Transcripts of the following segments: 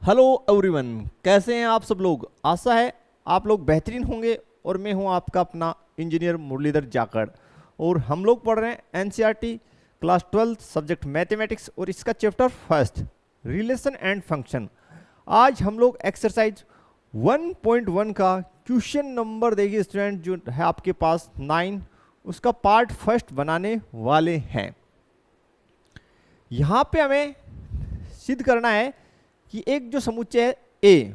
Hello everyone, कैसे हैं आप सब लोग। आशा है आप लोग बेहतरीन होंगे और मैं हूं आपका अपना इंजीनियर मुरलीधर जाखड़ और हम लोग पढ़ रहे हैं एनसीईआरटी क्लास 12 सब्जेक्ट मैथमेटिक्स और इसका chapter first relation and function. आज हम लोग एक्सरसाइज 1.1 का क्वेश्चन नंबर देखिए स्टूडेंट जो है आपके पास 9 उसका पार्ट फर्स्ट बनाने वाले हैं। यहाँ पे हमें सिद्ध करना है कि एक जो समुच्चय है ए,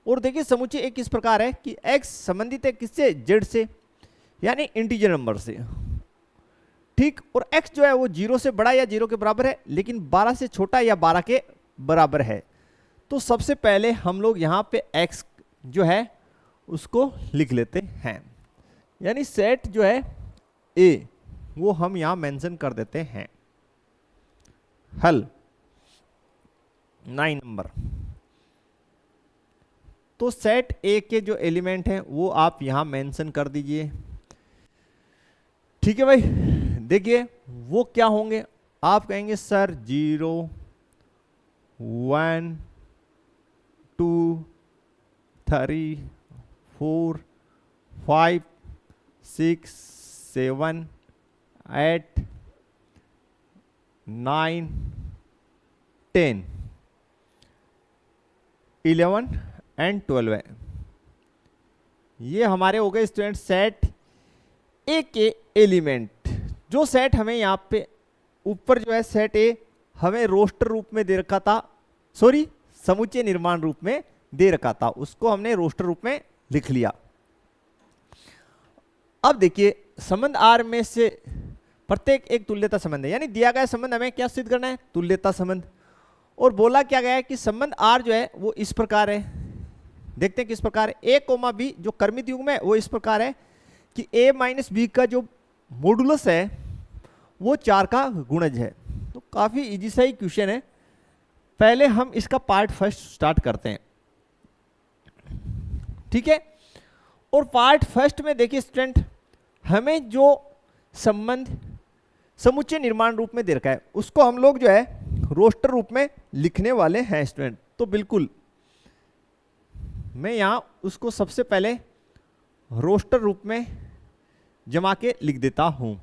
और देखिए समुच्चय एक किस प्रकार है कि x संबंधित है किससे, z से, यानी इंटीजर नंबर से, ठीक। और x जो है वो 0 से बड़ा या 0 के बराबर है, लेकिन 12 से छोटा या 12 के बराबर है। तो सबसे पहले हम लोग यहाँ पे x जो है उसको लिख लेते हैं, यानी सेट जो है a वो हम यहाँ मेंशन कर देते हैं। हल 9 नंबर। तो सेट ए के जो एलिमेंट हैं वो आप यहां मेंशन कर दीजिए, ठीक है भाई। देखिए वो क्या होंगे, आप कहेंगे सर 0 1 2 3 4 5 6 7 8 9 10 11 एंड 12 है। ये हमारे हो गए स्टूडेंट सेट ए के एलिमेंट। जो सेट हमें यहाँ पे ऊपर जो है सेट ए हमें रोस्टर रूप में दे रखा था, सॉरी समुच्चय निर्माण रूप में दे रखा था, उसको हमने रोस्टर रूप में लिख लिया। अब देखिए संबंध आर में से प्रत्येक एक तुल्यता संबंध है, यानी दिया गया संबंध हमें क्या सिद्ध करना है, तुल्यता संबंध। और बोला क्या गया है कि संबंध आर जो है वो इस प्रकार है, देखते हैं किस प्रकार है। ए कोमा बी जो कर्मित युग्म है वो इस प्रकार है कि ए माइनस बी का जो मॉडुलस है वो 4 का गुणज है। तो काफी इजी सा ही क्वेश्चन है। पहले हम इसका पार्ट फर्स्ट स्टार्ट करते हैं, ठीक है। और पार्ट फर्स्ट में देखिए स्टूडेंट हमें जो संबंध समुच्चय निर्माण रूप में दे रखा है उसको हम लोग जो है रोस्टर रूप में लिखने वाले हैं स्टूडेंट। तो बिल्कुल मैं यहां उसको सबसे पहले रोस्टर रूप में जमा के लिख देता हूं।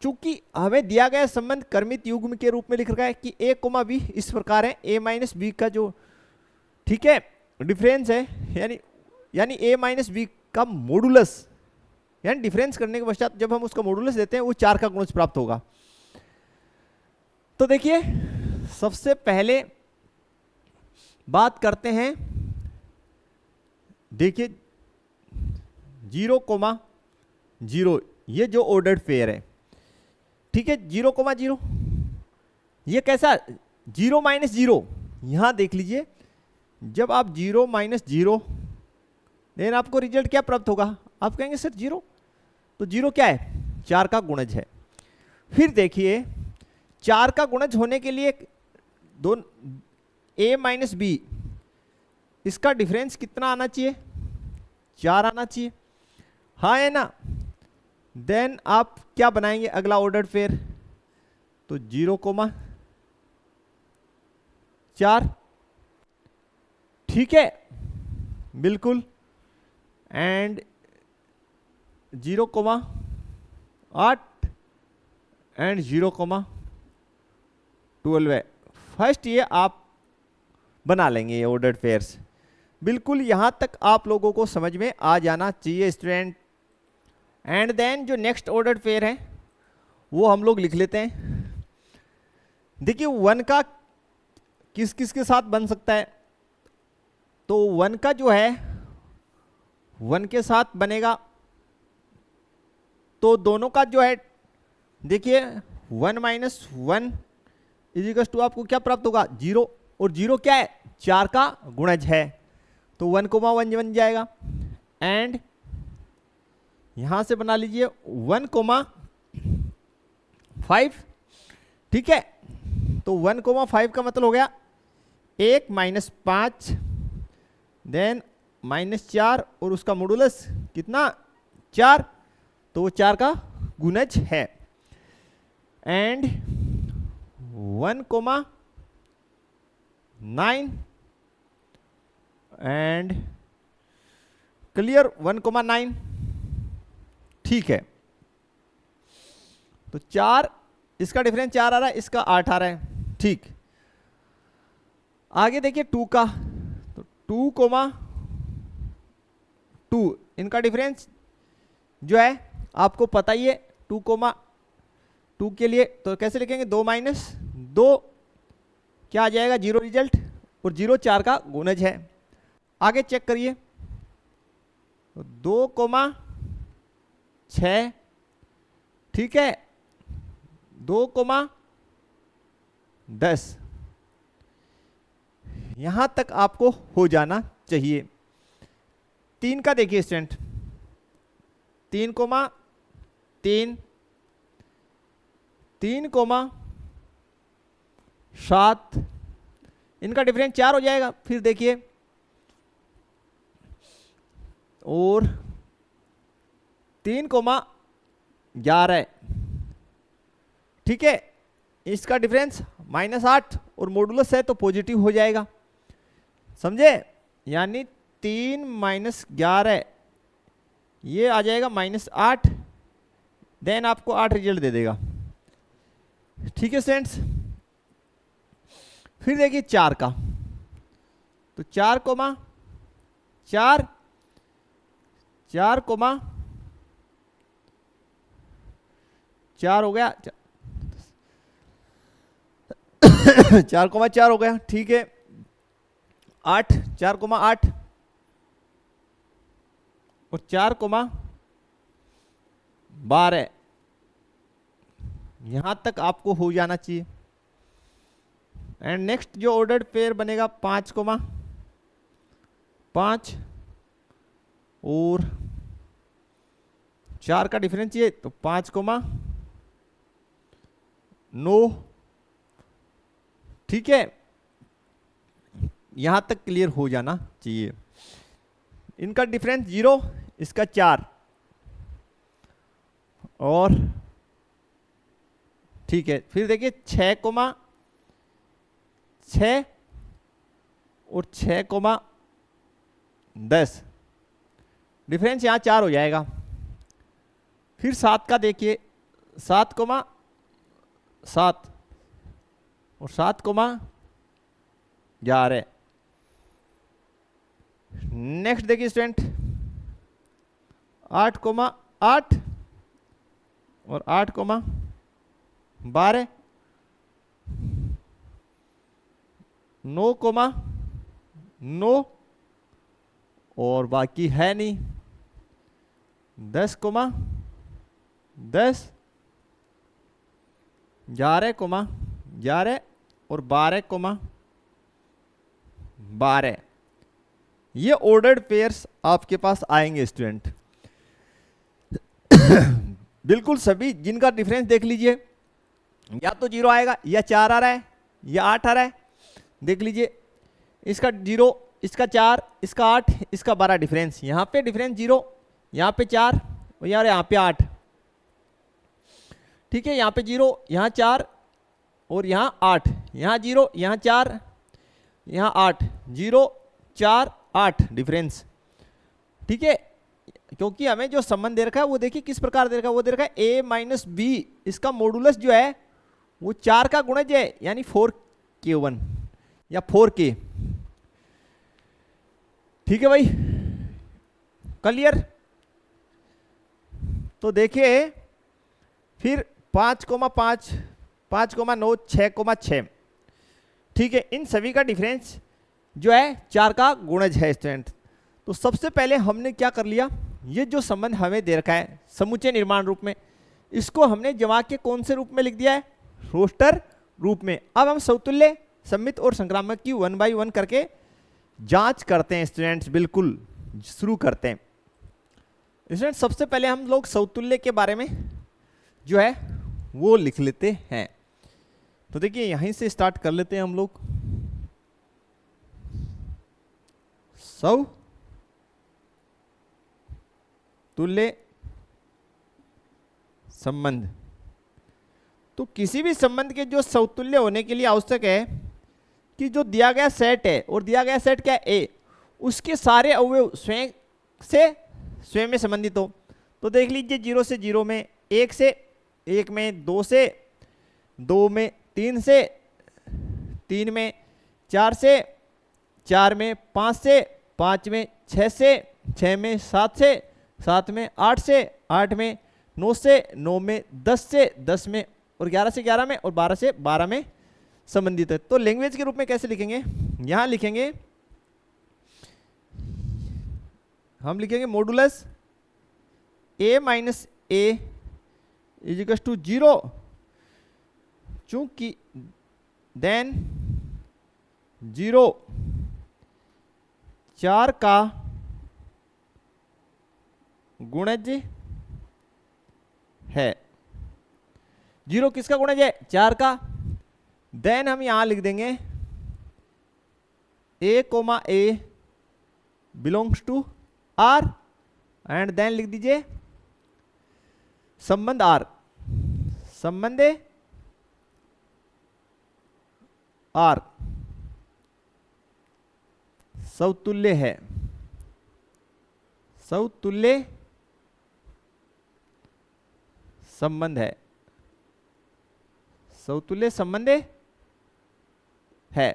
चूंकि हमें दिया गया संबंध कर्मित युग्म के रूप में लिख रखा है कि ए कोमा बी इस प्रकार है, ए माइनस बी का जो ठीक है डिफरेंस है, यानी ए माइनस बी का मॉडुलस, यानी डिफरेंस करने के पश्चात जब हम उसका मॉडुलस देते हैं वो 4 का गुणज प्राप्त होगा। तो देखिए सबसे पहले बात करते हैं, देखिए 0,0 ये जो ऑर्डर्ड पेयर है, ठीक है। 0,0 ये कैसा 0 माइनस 0, यहां देख लीजिए जब आप 0 माइनस 0 देन आपको रिजल्ट क्या प्राप्त होगा, आप कहेंगे सर 0, तो 0 क्या है 4 का गुणज है। फिर देखिए 4 का गुणज होने के लिए ए माइनस बी इसका डिफरेंस कितना आना चाहिए, 4 आना चाहिए, हाँ है ना। देन आप क्या बनाएंगे अगला ऑर्डर पेयर, तो 0,4, ठीक है बिल्कुल। एंड 0,8 एंड 0,12 है। फर्स्ट ये आप बना लेंगे ये ऑर्डर्ड पेयर्स। बिल्कुल यहां तक आप लोगों को समझ में आ जाना चाहिए स्टूडेंट। एंड देन जो नेक्स्ट ऑर्डर्ड पेयर है वो हम लोग लिख लेते हैं। देखिए 1 का किस किस के साथ बन सकता है, तो 1 का जो है 1 के साथ बनेगा, तो दोनों का जो है देखिए 1 माइनस 1 इजिकल्स टू आपको क्या प्राप्त होगा 0, और 0 क्या है 4 का गुणज है, तो 1,1 बन जाएगा। एंड यहां से बना लीजिए 1,5, ठीक है। तो 1,5 का मतलब हो गया 1 माइनस 5 देन माइनस 4 और उसका मॉडुलस कितना 4, तो वो 4 का गुणज है। And 1,0 9 and clear 1,9। ठीक है, तो 4, इसका डिफरेंस 4 आ रहा है, इसका 8 आ रहा है। ठीक, आगे देखिए 2 का, तो 2,2 इनका डिफरेंस जो है आपको पता ही है, 2,2 के लिए तो कैसे लिखेंगे, 2 माइनस 2 क्या आ जाएगा, 0 रिजल्ट, और 0 4 का गुणज है। आगे चेक करिए, 2,6, ठीक है, 2,10 यहां तक आपको हो जाना चाहिए। 3 का देखिए स्टूडेंट, 3,3, 3,7 इनका डिफरेंस 4 हो जाएगा। फिर देखिए, और 3,11, ठीक है, इसका डिफरेंस -8 और मॉडुलस है तो पॉजिटिव हो जाएगा, समझे, यानी 3 माइनस 11 ये आ जाएगा -8, देन आपको 8 रिजल्ट दे देगा। ठीक है स्टूडेंट्स, फिर देखिए 4 का, तो 4,4, 4 हो गया, 4,4 हो गया। ठीक है, 8, 4,8 और 4,12 यहां तक आपको हो जाना चाहिए। एंड नेक्स्ट जो ऑर्डर्ड पेयर बनेगा 5,5 और 4 का डिफरेंस ये, तो 5,9, ठीक है, यहां तक क्लियर हो जाना चाहिए। इनका डिफरेंस 0, इसका 4 और ठीक है, फिर देखिए 6,6 और 6,10 डिफरेंस यहां 4 हो जाएगा। फिर 7 का देखिए, 7,7 और 7,11। नेक्स्ट देखिए स्टूडेंट, 8,8 और 8,12, 9,9 और बाकी है नहीं, 10,10, 11,11 और 12,12 ये ऑर्डर्ड पेयर्स आपके पास आएंगे स्टूडेंट। बिल्कुल सभी जिनका डिफरेंस देख लीजिए, या तो 0 आएगा, या 4 आ रहा है, या 8 आ रहा है। देख लीजिए, इसका 0, इसका 4, इसका 8, इसका 12 डिफरेंस, यहाँ पे डिफरेंस 0, यहाँ पे 4 और यार यहाँ पे 8, ठीक है, यहाँ पे 0, यहाँ 4 और यहाँ 8, यहाँ 0, यहाँ 4, यहाँ 8, 0, 4, 8 डिफरेंस, ठीक है, क्योंकि हमें जो संबंध दे रखा है वो देखिए किस प्रकार दे रखा है, वो दे रखा है a माइनस बी, इसका मॉडुलस जो है वो 4 का गुणज है, यानी 4k1 या 4k। ठीक है भाई, क्लियर। तो देखिए फिर 5,5, 5,9, 6,6, ठीक है, इन सभी का डिफरेंस जो है 4 का गुणज है स्टूडेंट। तो सबसे पहले हमने क्या कर लिया, ये जो संबंध हमें दे रखा है समुच्चय निर्माण रूप में, इसको हमने जमा के कौन से रूप में लिख दिया है, रोस्टर रूप में। अब हम समतुल्य, सममित और संक्रामक की 1 बाई 1 करके जांच करते हैं स्टूडेंट्स। बिल्कुल शुरू करते हैं स्टूडेंट्स। सबसे पहले हम लोग समतुल्य के बारे में जो है वो लिख लेते हैं। तो देखिए यहीं से स्टार्ट कर लेते हैं हम लोग। समतुल्य संबंध, तो किसी भी संबंध के जो समतुल्य होने के लिए आवश्यक है कि जो दिया गया सेट है और दिया गया सेट क्या है ए, उसके सारे अवयव स्वयं में संबंधित हो। तो देख लीजिए 0 से 0 में, 1 से 1 में, 2 से 2 में, 3 से 3 में, 4 से 4 में, 5 से 5 में, 6 से 6 में, 7 से 7 में, 8 से 8 में, 9 से 9 में, 10 से 10 में, और 11 से 11 में, और 12 से 12 में संबंधित है। तो लैंग्वेज के रूप में कैसे लिखेंगे, यहां लिखेंगे, हम लिखेंगे modulus a minus A is equal to 0, चूंकि देन 0 4 का गुणज है। 0 किसका गुणज है, 4 का। देन हम यहां लिख देंगे a belongs to r, and then लिख दीजिए संबंध r, संबंध r समतुल्य है, समतुल्य संबंध है, समतुल्य संबंध है।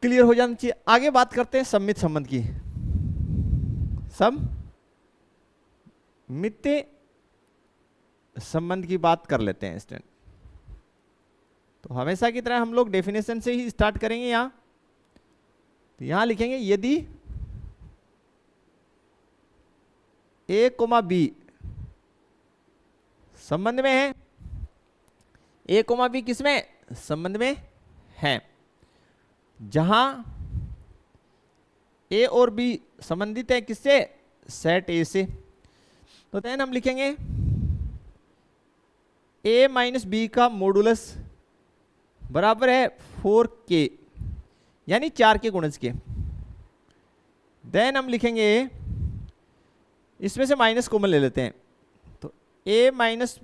क्लियर हो जाना चाहिए। आगे बात करते हैं सममित संबंध की। सममित संबंध की बात कर लेते हैं स्टूडेंट। तो हमेशा की तरह हम लोग डेफिनेशन से ही स्टार्ट करेंगे। यहां तो यहां लिखेंगे यदि a, b संबंध में है, a, b किस में संबंध में है, जहां a और b संबंधित है किससे, सेट a से। तो देन हम लिखेंगे a माइनस बी का मॉडुलस बराबर है 4k, यानी 4 के गुणज के। देन हम लिखेंगे इसमें से माइनस कॉमन ले लेते हैं, तो a माइनस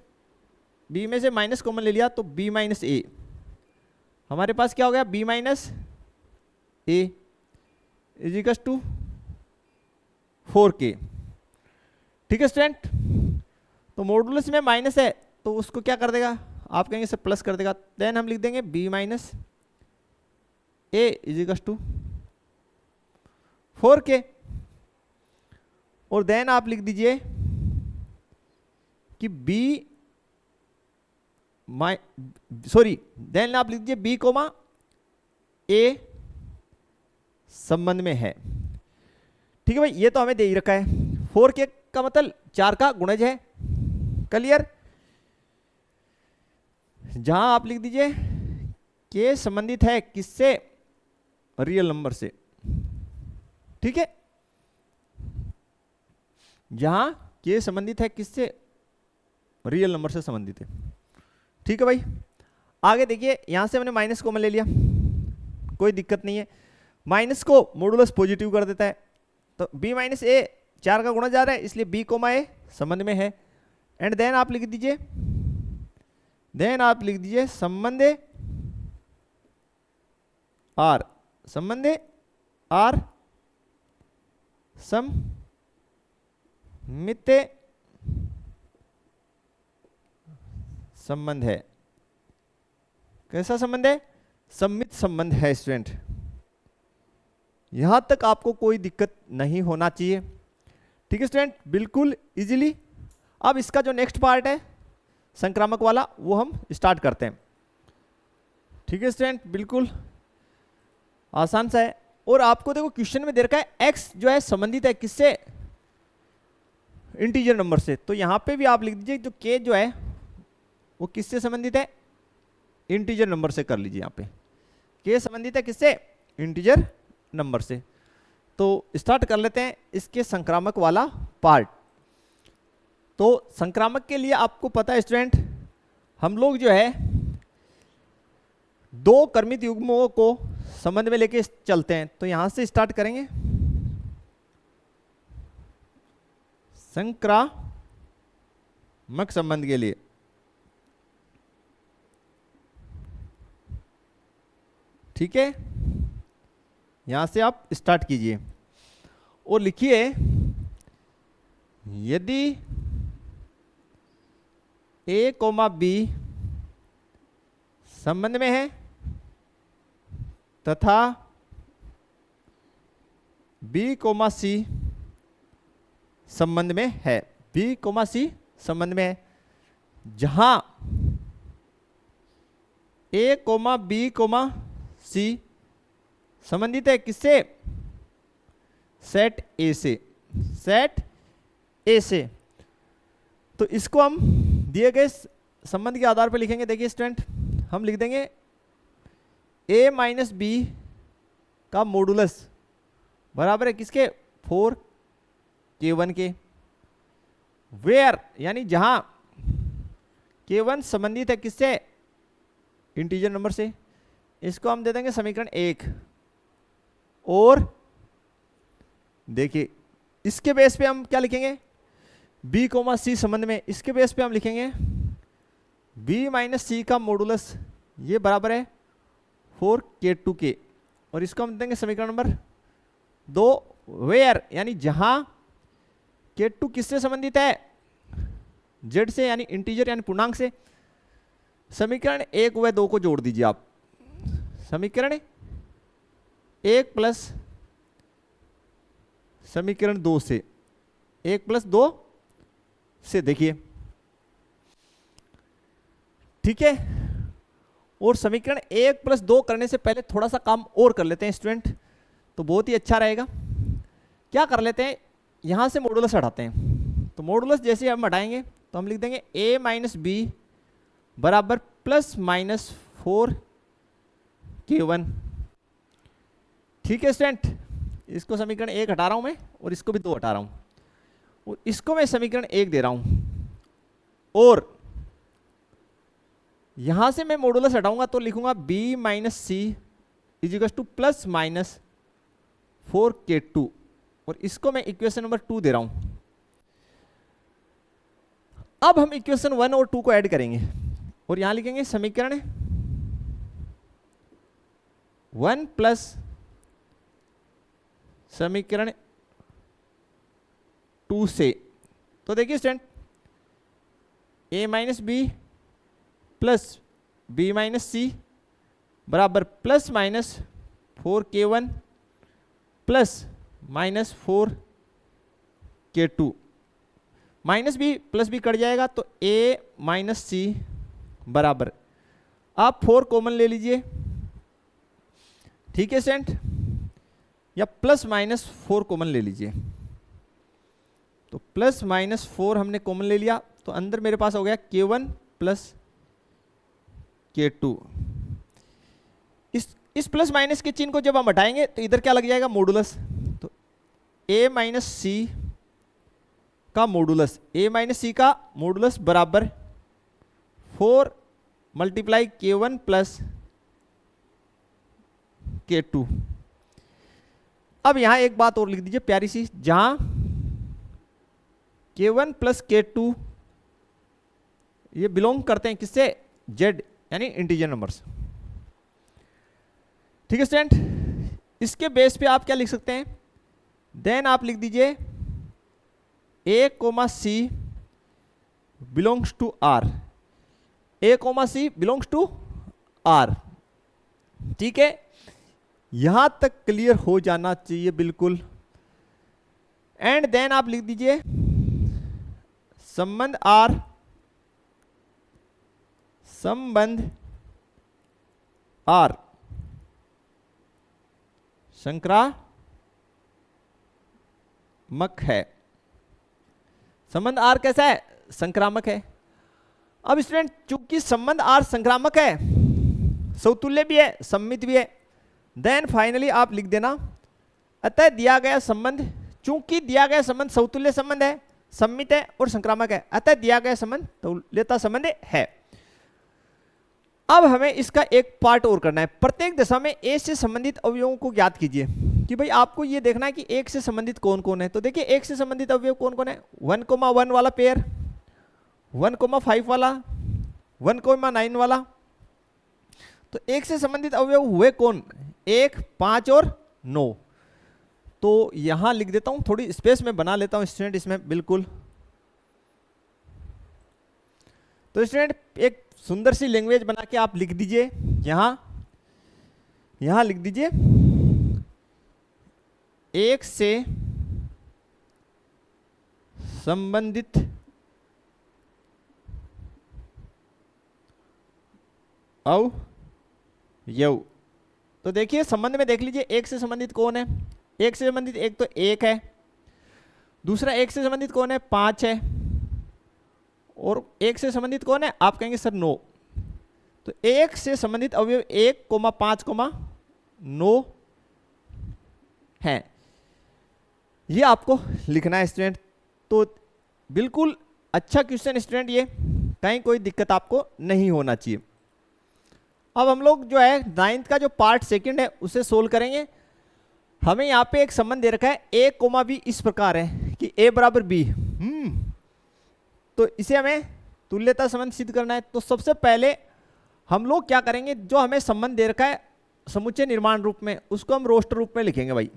बी में से माइनस कॉमन ले लिया तो b माइनस ए, हमारे पास क्या हो गया, b minus A is equal to 4k। ठीक है स्टूडेंट। तो मॉडुलस में माइनस है तो उसको क्या कर देगा, आप कहेंगे सब प्लस कर देगा। देन हम लिख देंगे b minus A is equal to 4k, और देन आप लिख दीजिए कि देन आप लिख दीजिए b कोमा a संबंध में है। ठीक है भाई, ये तो हमें दे ही रखा है। 4k का मतलब 4 का गुणज है। क्लियर। जहां आप लिख दीजिए k संबंधित है किससे, रियल नंबर से। ठीक है, जहां k संबंधित है किससे, रियल नंबर से संबंधित है। ठीक है भाई, आगे देखिए, यहां से हमने माइनस कॉमन ले लिया, कोई दिक्कत नहीं है। माइनस को मॉडुलस पॉजिटिव कर देता है, तो b माइनस ए 4 का गुणा जा रहा है, इसलिए b कोमा ए संबंध में है। एंड देन आप लिख दीजिए, संबंध r, संबंध r सममित संबंध है। कैसा संबंध है, सममित संबंध है स्टूडेंट। यहां तक आपको कोई दिक्कत नहीं होना चाहिए। ठीक है स्टूडेंट, बिल्कुल इजीली। अब इसका जो नेक्स्ट पार्ट है संक्रामक वाला, वो हम स्टार्ट करते हैं। ठीक है स्टूडेंट, बिल्कुल आसान सा है। और आपको देखो क्वेश्चन में दे रखा है x जो है संबंधित है किससे, इंटीजर नंबर से। तो यहां पे भी आप लिख दीजिए जो k जो है वो किससे संबंधित है, इंटीजर नंबर से कर लीजिए। यहां पे k संबंधित है किससे, इंटीजर नंबर से। तो स्टार्ट कर लेते हैं इसके संक्रामक वाला पार्ट। तो संक्रामक के लिए आपको पता है स्टूडेंट, हम लोग जो है दो क्रमित युग्मों को संबंध में लेके चलते हैं। तो यहां से स्टार्ट करेंगे संक्रामक संबंध के लिए। ठीक है, यहां से आप स्टार्ट कीजिए और लिखिए यदि ए कोमा बी संबंध में है तथा बी कोमा सी संबंध में है, बी कोमा सी संबंध में है, जहां ए कोमा बी कोमा सी संबंधित है किससे, सेट ए से, सेट ए से। तो इसको हम दिए गए संबंध के आधार पर लिखेंगे। देखिए स्टूडेंट, हम लिख देंगे ए माइनस बी का मॉडुलस बराबर है किसके, 4k1 के, वेयर यानी जहां k1 संबंधित है किससे, इंटीजर नंबर से। इसको हम दे देंगे समीकरण 1। और देखिए इसके बेस पे हम क्या लिखेंगे, b कोमा सी संबंध में, इसके बेस पे हम लिखेंगे b माइनस सी का मॉडुलस ये बराबर है 4k2 के, और इसको हम देंगे समीकरण नंबर 2, वेयर यानी जहां k2 किससे संबंधित है, z से यानी इंटीजर यानी पूर्णांक से। समीकरण 1 व 2 को जोड़ दीजिए आप, समीकरण 1 प्लस समीकरण 2 से, 1 प्लस 2 से, देखिए ठीक है। और समीकरण 1 प्लस 2 करने से पहले थोड़ा सा काम और कर लेते हैं स्टूडेंट, तो बहुत ही अच्छा रहेगा। क्या कर लेते हैं, यहां से मॉडुलस हटाते हैं। तो मॉडुलस जैसे हम हटाएंगे तो हम लिख देंगे a माइनस बी बराबर प्लस माइनस 4k1। ठीक है स्टूडेंट, इसको समीकरण 1 हटा रहा हूं मैं, और इसको भी 2 हटा रहा हूं, और इसको मैं समीकरण 1 दे रहा हूं, और यहां से मैं मॉडुलस हटाऊंगा तो लिखूंगा b minus C equals two plus minus 4k2, और इसको मैं इक्वेशन नंबर 2 दे रहा हूं। अब हम इक्वेशन 1 और 2 को ऐड करेंगे, और यहां लिखेंगे समीकरण 1 प्लस समीकरण 2 से। तो देखिए student, a minus B plus b minus C बराबर plus minus 4k1 plus minus 4k2, minus B plus B cut जाएगा तो a माइनस सी बराबर, आप 4 कॉमन ले लीजिए, ठीक है स्टूडेंट, या प्लस माइनस 4 कॉमन ले लीजिए। तो प्लस माइनस 4 हमने कॉमन ले लिया, तो अंदर मेरे पास हो गया k1 प्लस k2। इस प्लस माइनस के चिन्ह को जब हम हटाएंगे तो इधर क्या लग जाएगा, मॉडुलस। तो a माइनस सी का मॉडुलस, a माइनस सी का मॉडुलस बराबर 4 मल्टीप्लाई k1 प्लस k2। अब यहां एक बात और लिख दीजिए प्यारी सी, जहां k1 प्लस k2 ये बिलोंग करते हैं किससे, z यानी इंटीजर नंबर्स। ठीक है स्टूडेंट, इसके बेस पे आप क्या लिख सकते हैं, देन आप लिख दीजिए a comma C belongs to r, a comma C belongs to r। ठीक है, यहां तक क्लियर हो जाना चाहिए बिल्कुल। एंड देन आप लिख दीजिए संबंध r, संबंध r संक्रामक है। संबंध r कैसा है, संक्रामक है। अब स्टूडेंट, चूंकि संबंध r संक्रामक है, समतुल्य भी है, सममित भी है, देन फाइनली आप लिख देना अतः दिया गया संबंध, चूंकि दिया गया संबंध समतुल्य संबंध है, सममित है और संक्रामक है, अतः दिया गया संबंध तुल्यता संबंध है। अब हमें इसका एक पार्ट और करना है। प्रत्येक दशा में a से संबंधित अवयवों को ज्ञात कीजिए। कि भाई आपको ये देखना है कि 1 से संबंधित कौन कौन है। तो देखिए 1 से संबंधित अवयव कौन कौन है, 1,1 वाला पेयर, 1,5 वाला, 1,9 वाला। तो 1 से संबंधित अवयव हुए कौन? 1, 5 और 9। तो यहां लिख देता हूं, थोड़ी स्पेस में बना लेता हूं स्टूडेंट इसमें बिल्कुल। तो स्टूडेंट एक सुंदर सी लैंग्वेज बना के आप लिख दीजिए, यहां लिख दीजिए 1 से संबंधित अवयव। तो देखिए संबंध में देख लीजिए 1 से संबंधित कौन है? 1 से संबंधित एक तो 1 है, दूसरा 1 से संबंधित कौन है? 5 है, और 1 से संबंधित कौन है? आप कहेंगे सर 9। तो 1 से संबंधित अवयव 1, 5, 9 है, ये आपको लिखना है स्टूडेंट। तो बिल्कुल अच्छा क्वेश्चन स्टूडेंट, ये कहीं कोई दिक्कत आपको नहीं होना चाहिए। अब हम लोग जो है 9th का जो पार्ट सेकंड है उसे सोल्व करेंगे। हमें यहाँ पे एक संबंध दे रखा है a, b इस प्रकार है कि a बराबर b। तो इसे हमें तुल्यता संबंध सिद्ध करना है। तो सबसे पहले हम लोग क्या करेंगे, जो हमें संबंध दे रखा है समुच्चय निर्माण रूप में, उसको हम रोस्टर रूप में लिखेंगे भाई।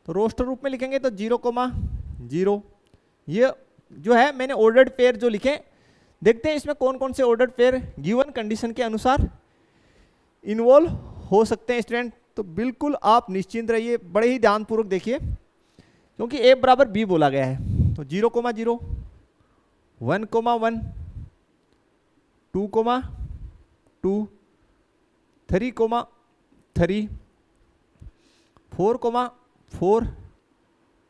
तो रोस्टर रूप में लिखेंगे तो 0, ये जो है मैंने ऑर्डर्ड पेयर जो लिखे, देखते हैं इसमें कौन कौन से ऑर्डर्ड पेयर गिवन कंडीशन के अनुसार इन्वॉल्व हो सकते हैं स्टूडेंट। तो बिल्कुल आप निश्चिंत रहिए, बड़े ही ध्यानपूर्वक देखिए, क्योंकि a बराबर b बोला गया है। तो 0, 0, 1, 1, 2, 2, 3, 3, 4, 4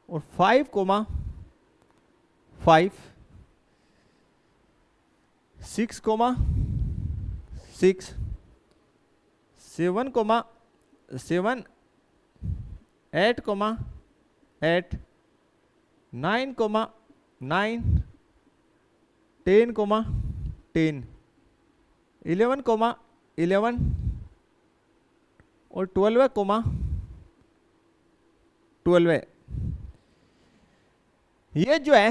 और 5, 5, 6, 6, 7, 7, 8, 8, 9, 9, 10, 10, 11, 11 और 12, 12। ये जो है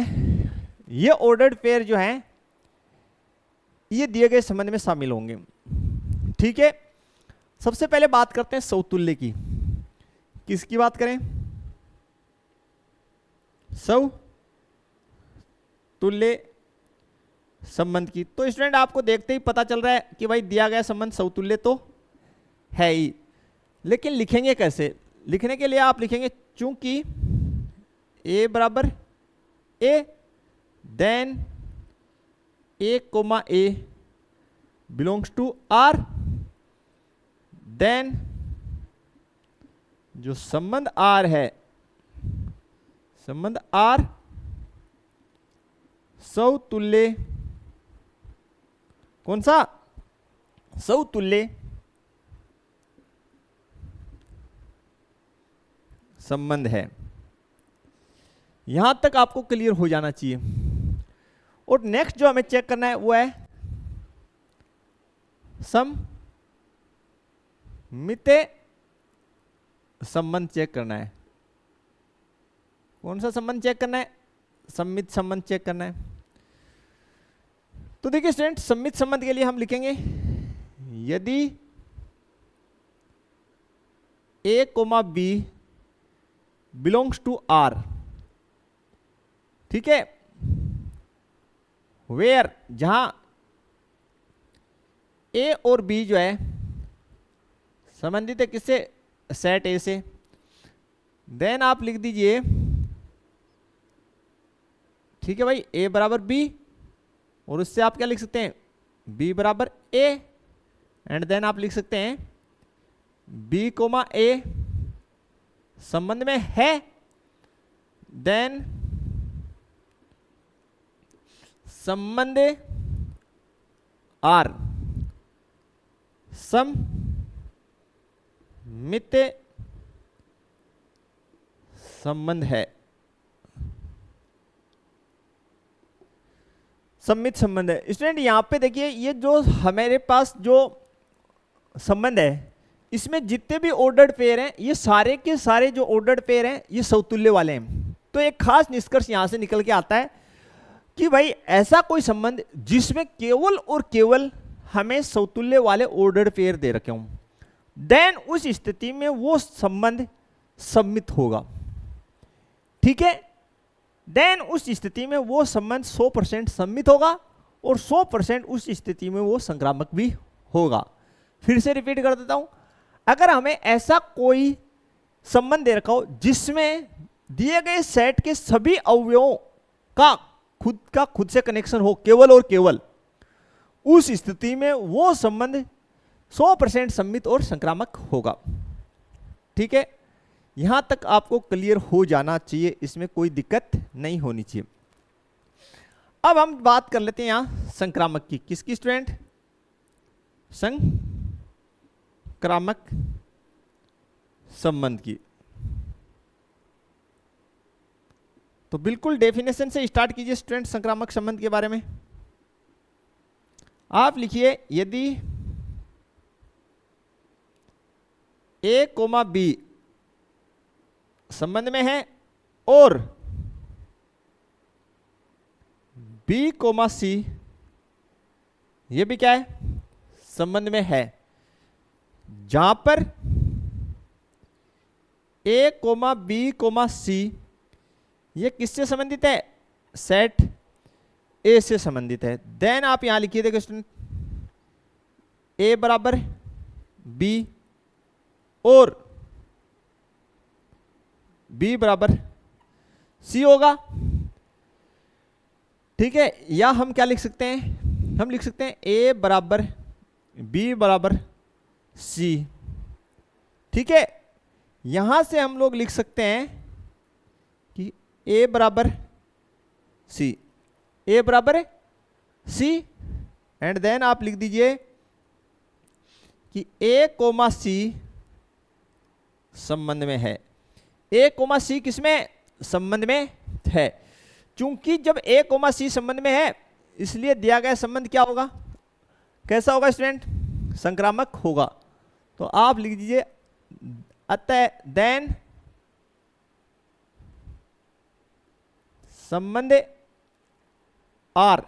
ये ऑर्डर्ड पेयर जो है ये दिए गए संबंध में शामिल होंगे। ठीक है, सबसे पहले बात करते हैं समतुल्य की। किसकी बात करें? समतुल्य संबंध की। तो स्टूडेंट आपको देखते ही पता चल रहा है कि भाई दिया गया संबंध समतुल्य तो है ही, लेकिन लिखेंगे कैसे? लिखने के लिए आप लिखेंगे चूंकि a बराबर a, then a, a belongs to R, then जो संबंध R है, संबंध R समतुल्य, कौन सा? समतुल्य संबंध है। यहां तक आपको क्लियर हो जाना चाहिए। और नेक्स्ट जो हमें चेक करना है वो है सममितीय संबंध चेक करना है। कौन सा संबंध चेक करना है? सममित संबंध चेक करना है। तो देखिए स्टूडेंट, सममित संबंध के लिए हम लिखेंगे यदि a, b belongs to R, ठीक है, वेयर जहां A और B जो है संबंधित है किससे? सेट A से। देन आप लिख दीजिए, ठीक है भाई, A बराबर B, और उससे आप क्या लिख सकते हैं? B बराबर A, एंड देन आप लिख सकते हैं B, A संबंध में है, देन संबंध R सममितीय संबंध है। सममित संबंध है। स्टूडेंट यहां पे देखिए, ये जो हमारे पास जो संबंध है इसमें जितने भी ऑर्डर्ड पेयर हैं, ये सारे के सारे जो ऑर्डर्ड पेयर हैं ये समतुल्य वाले हैं। तो एक खास निष्कर्ष यहां से निकल के आता है कि भाई ऐसा कोई संबंध जिसमें केवल और केवल हमें समतुल्य वाले ऑर्डर पेयर दे रखे हों, देन उस स्थिति में वो संबंध सम्मित होगा। ठीक है, देन उस स्थिति में वो संबंध 100% सम्मित होगा और 100% उस स्थिति में वो संक्रामक भी होगा। फिर से रिपीट कर देता हूं, अगर हमें ऐसा कोई संबंध दे रखा हो जिसमें दिए गए सेट के सभी अवयवों का खुद से कनेक्शन हो केवल और केवल, उस स्थिति में वो संबंध 100% सम्मित और संक्रामक होगा। ठीक है, यहां तक आपको क्लियर हो जाना चाहिए, इसमें कोई दिक्कत नहीं होनी चाहिए। अब हम बात कर लेते हैं यहां संक्रामक की। किसकी स्टूडेंट? संक्रामक संबंध की। तो बिल्कुल डेफिनेशन से स्टार्ट कीजिए स्टूडेंट संक्रामक संबंध के बारे में। आप लिखिए, यदि A, B संबंध में है और B, C ये भी क्या है? संबंध में है, जहां पर A, B, C ये किससे संबंधित है? सेट A से संबंधित है। देन आप यहां लिखिए, देखो स्टूडेंट, A बराबर B और B बराबर C होगा। ठीक है, या हम क्या लिख सकते हैं? हम लिख सकते हैं A बराबर B बराबर C। ठीक है, यहां से हम लोग लिख सकते हैं कि A बराबर C, A बराबर C, एंड देन आप लिख दीजिए कि A, C संबंध में है। A, C किसमें? संबंध में है। चूंकि जब A, C संबंध में है, इसलिए दिया गया संबंध क्या होगा? कैसा होगा स्टूडेंट? संक्रामक होगा। तो आप लिख दीजिए, अतः देन संबंध R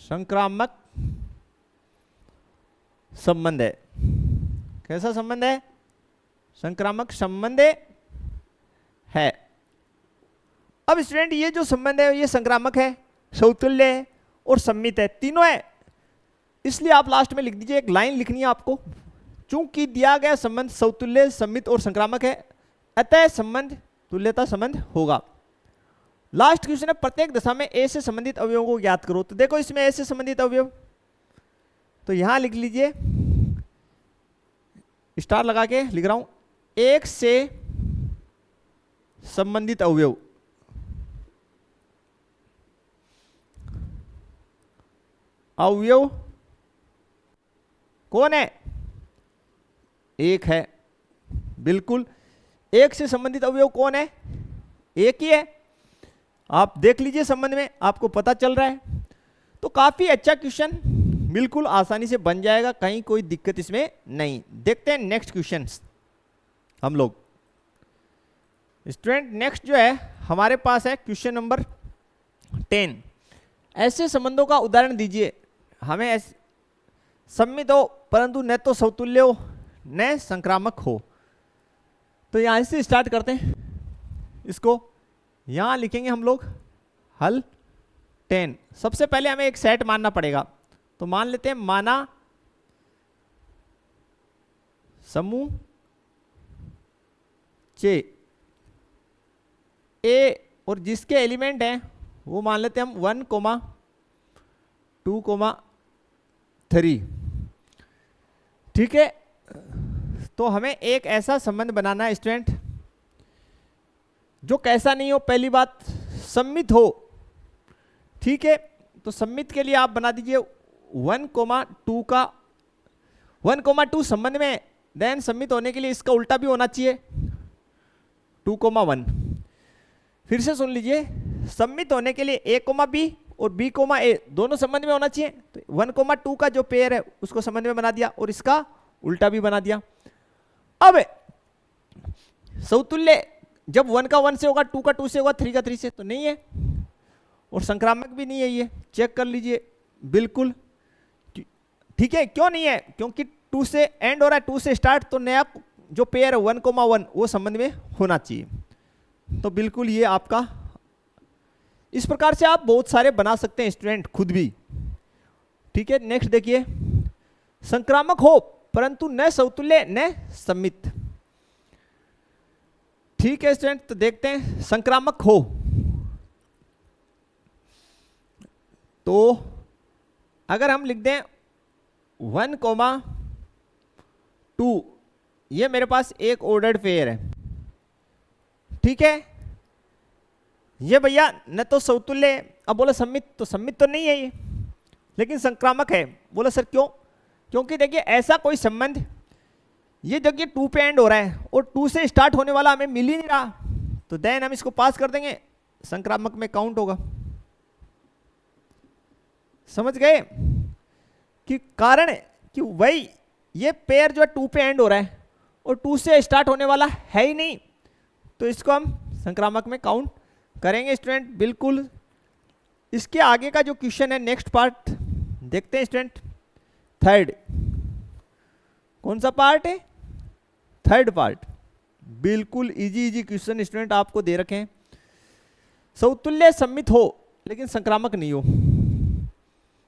संक्रामक संबंध है। कैसा संबंध है? संक्रामक संबंध है। अब स्टूडेंट ये जो संबंध है ये संक्रामक है, समतुल्य है और सम्मित है, तीनों है। इसलिए आप लास्ट में लिख दीजिए, एक लाइन लिखनी है आपको, चूंकि दिया गया संबंध समतुल्य, सम्मित और संक्रामक है, अतः संबंध तुल्यता संबंध होगा। लास्ट क्वेश्चन है, प्रत्येक दशा में A से संबंधित अवयवों को ज्ञात करो। तो देखो इसमें A से संबंधित अवयव, तो यहां लिख लीजिए, स्टार लगा के लिख रहा हूं, 1 से संबंधित अवयव। अवयव कौन है? 1 है। बिल्कुल, 1 से संबंधित अवयव कौन है? 1 ही है। आप देख लीजिए संबंध में, आपको पता चल रहा है। तो काफी अच्छा क्वेश्चन, बिल्कुल आसानी से बन जाएगा, कहीं कोई दिक्कत इसमें नहीं। देखते हैं नेक्स्ट क्वेश्चन हम लोग। स्टूडेंट नेक्स्ट जो है हमारे पास है क्वेश्चन नंबर 10। ऐसे संबंधों का उदाहरण दीजिए। हमें ऐसे सम्मित हो परंतु न तो समतुल्य हो न संक्रामक हो। तो यहां से स्टार्ट करते हैं इसको। यहां लिखेंगे हम लोग हल 10। सबसे पहले हमें एक सेट मानना पड़ेगा। तो मान लेते हैं, माना समूह चे ए और जिसके एलिमेंट हैं वो मान लेते हैं हम 1, 2, 3। ठीक है, तो हमें एक ऐसा संबंध बनाना है स्टूडेंट जो कैसा नहीं हो, पहली बात सम्मित हो। ठीक है, तो सम्मित के लिए आप बना दीजिए 1, 2 संबंध में, देन सम्मित होने के लिए इसका उल्टा भी होना चाहिए 2, 1। फिर से सुन लीजिए, सम्मित होने के लिए A, B और B, A दोनों संबंध में होना चाहिए। तो 1, 2 का जो पेयर है उसको संबंध में बना दिया और इसका उल्टा भी बना दिया। अब समतुल्य जब 1 का 1 से होगा, 2 का 2 से होगा, 3 का 3 से, तो नहीं है। और संक्रामक भी नहीं है, ये चेक कर लीजिए बिल्कुल ठीक है। क्यों नहीं है? क्योंकि 2 से एंड हो रहा है, 2 से स्टार्ट, तो नया जो पेयर है 1,1 वो संबंध में होना चाहिए। तो बिल्कुल ये आपका, इस प्रकार से आप बहुत सारे बना सकते हैं स्टूडेंट खुद भी, ठीक है। नेक्स्ट देखिए, संक्रामक हो परंतु न समतुल्य न सम्मित। ठीक है स्टूडेंट, तो देखते हैं संक्रामक हो तो अगर हम लिख दें 1,2, ये मेरे पास एक ऑर्डर्ड पेयर है, ठीक है। ये भैया न तो समतुल्य, अब बोला सम्मित, तो सम्मित तो नहीं है ये, लेकिन संक्रामक है। बोला सर क्यों? क्योंकि देखिए ऐसा कोई संबंध, ये जगह 2 पे एंड हो रहा है और 2 से स्टार्ट होने वाला हमें मिल ही नहीं रहा, तो देन हम इसको पास कर देंगे, संक्रामक में काउंट होगा। समझ गए कि कारण कि वही ये पेयर जो है 2 पे एंड हो रहा है और 2 से स्टार्ट होने वाला है ही नहीं, तो इसको हम संक्रामक में काउंट करेंगे स्टूडेंट बिल्कुल। इसके आगे का जो क्वेश्चन है नेक्स्ट पार्ट देखते हैं स्टूडेंट, थर्ड। कौन सा पार्ट है? Third part. बिल्कुल इजी क्वेश्चन स्टूडेंट आपको दे रखे हैं। समतुल्य सम्मित हो लेकिन संक्रामक नहीं हो,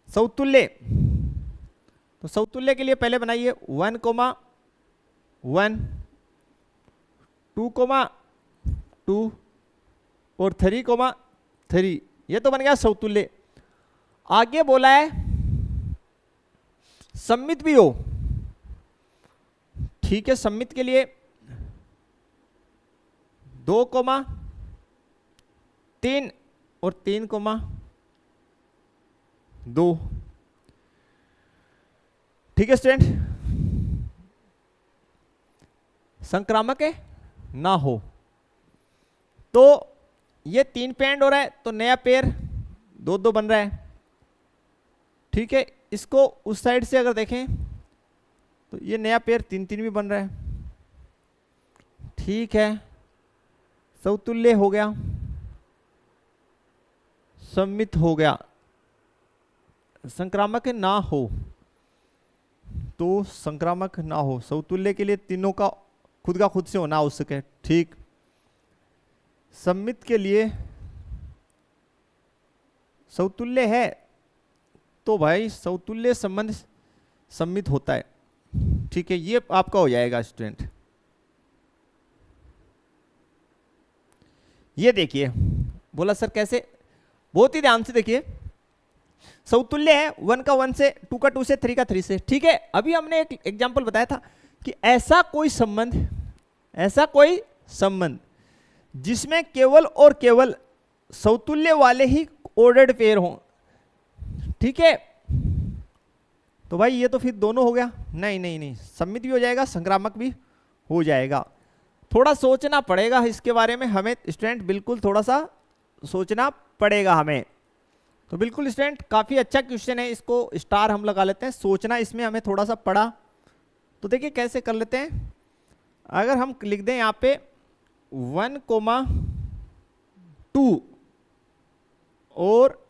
समतुल्य, तो समतुल्य के लिए पहले बनाइए 1,1, 2,2 और 3,3, ये तो बन गया समतुल्य। आगे बोला है सम्मित भी हो, ठीक है। सम्मित के लिए 2,3 और 3,2, ठीक है स्टूडेंट। संक्रामक है ना हो, तो ये 3 पे एंड हो रहा है, तो नया पेयर 2,2 बन रहा है, ठीक है। इसको उस साइड से अगर देखें तो ये नया पेयर 3,3 भी बन रहा है, ठीक है। समतुल्य हो गया, सम्मित हो गया। संक्रामक ना हो, तो संक्रामक ना हो, समतुल्य के लिए तीनों का खुद से होना आवश्यक है, ठीक। सम्मित के लिए समतुल्य है, तो भाई समतुल्य संबंध सम्मित होता है, ठीक है। ये आपका हो जाएगा स्टूडेंट। ये देखिए, बोला सर कैसे? बहुत ही ध्यान से देखिए, समतुल्य है 1 का 1 से, 2 का 2 से, 3 का 3 से, ठीक है। अभी हमने एक एग्जांपल बताया था कि ऐसा कोई संबंध जिसमें केवल और केवल समतुल्य वाले ही ऑर्डर्ड पेयर हों, ठीक है। तो भाई ये तो फिर दोनों हो गया, नहीं, सम्मित भी हो जाएगा, संक्रामक भी हो जाएगा। थोड़ा सोचना पड़ेगा इसके बारे में हमें स्टूडेंट, बिल्कुल थोड़ा सा सोचना पड़ेगा हमें। तो बिल्कुल स्टूडेंट काफ़ी अच्छा क्वेश्चन है, इसको स्टार हम लगा लेते हैं। सोचना इसमें हमें थोड़ा सा पड़ा, तो देखिए कैसे कर लेते हैं। अगर हम लिख दें यहाँ पे 1,2 और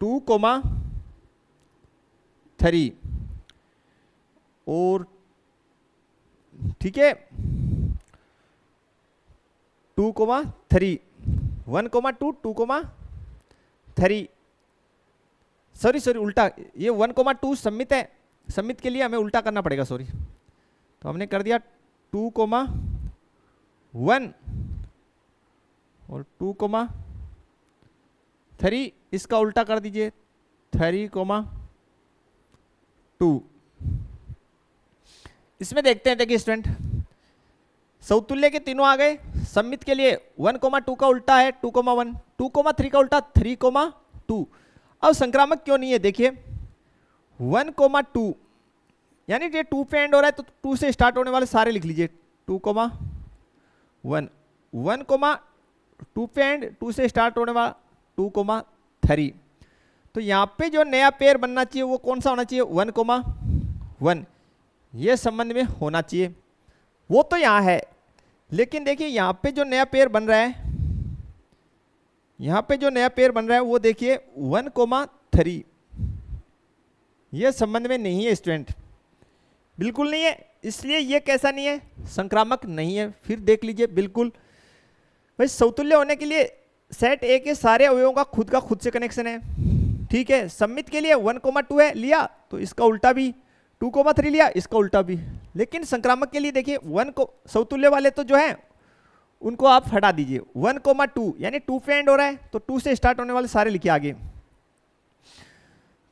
2,3 और, ठीक है, 2,3, 1,2, 2,3, सॉरी उल्टा, ये 1,2 सम्मित है, सम्मित के लिए हमें उल्टा करना पड़ेगा, सॉरी। तो हमने कर दिया 2,1 और 2,3, इसका उल्टा कर दीजिए 3,2। इसमें देखते हैं, देखिए स्टूडेंट, समतुल्य के तीनों आ गए। सम्मित के लिए 1,2 का उल्टा है 2,1, 2,3 का उल्टा 3,2। अब संक्रामक क्यों नहीं है? देखिए 1,2 यानी ये 2 पे एंड हो रहा है, तो 2 से स्टार्ट होने वाले सारे लिख लीजिए, 2,1, 1,2 पे एंड 2 से स्टार्ट होने वाला 2,3। तो यहाँ पे जो नया पेयर बनना चाहिए वो कौन सा होना चाहिए? 1,1, ये संबंध में होना चाहिए, वो तो यहाँ है। लेकिन देखिए यहाँ पे जो नया पेयर बन रहा है यहां पे जो नया पेयर बन रहा है वो देखिए 1,3। ये संबंध में नहीं है स्टूडेंट, बिल्कुल नहीं है। इसलिए ये कैसा नहीं है, संक्रामक नहीं है। फिर देख लीजिए, बिल्कुल भाई समतुल्य होने के लिए सेट ए के सारे अवयवों का खुद से कनेक्शन है, ठीक है। सममित के लिए 1,2 है लिया, तो इसका उल्टा भी 2,3 लिया, इसका उल्टा भी। लेकिन संक्रामक के लिए देखिए 1 को समतुल्य वाले तो जो है उनको आप हटा दीजिए। 1,2 यानी 2 पे एंड हो रहा है, तो 2 से स्टार्ट होने वाले सारे लिखिए आगे,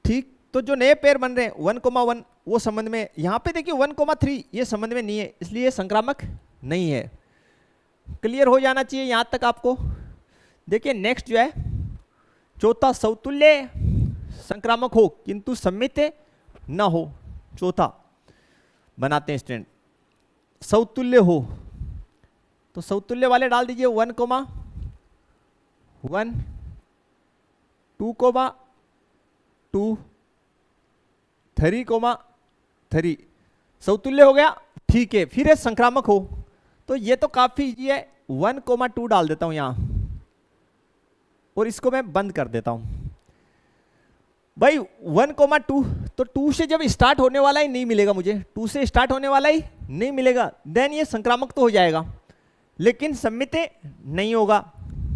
ठीक। तो जो नए पेयर बन रहे हैं 1,1 वो संबंध में, यहां पे देखिए 1,3 ये संबंध में नहीं है, इसलिए संक्रामक नहीं है। क्लियर हो जाना चाहिए यहां तक आपको। देखिए नेक्स्ट जो है चौथा, समतुल्य संक्रामक हो किंतु सममित न हो। चौथा बनाते हैं स्टूडेंट, समतुल्य हो, तो समतुल्य वाले डाल दीजिए 1,1 2,2 3,3 समतुल्य हो गया, ठीक है। फिर है संक्रामक हो, तो ये तो काफी इजी है। 1,2 डाल देता हूं यहां और इसको मैं बंद कर देता हूं भाई। 1,2 तो 2 से जब स्टार्ट होने वाला ही नहीं मिलेगा मुझे, 2 से स्टार्ट होने वाला ही नहीं मिलेगा, देन ये संक्रामक तो हो जाएगा लेकिन सममित नहीं होगा,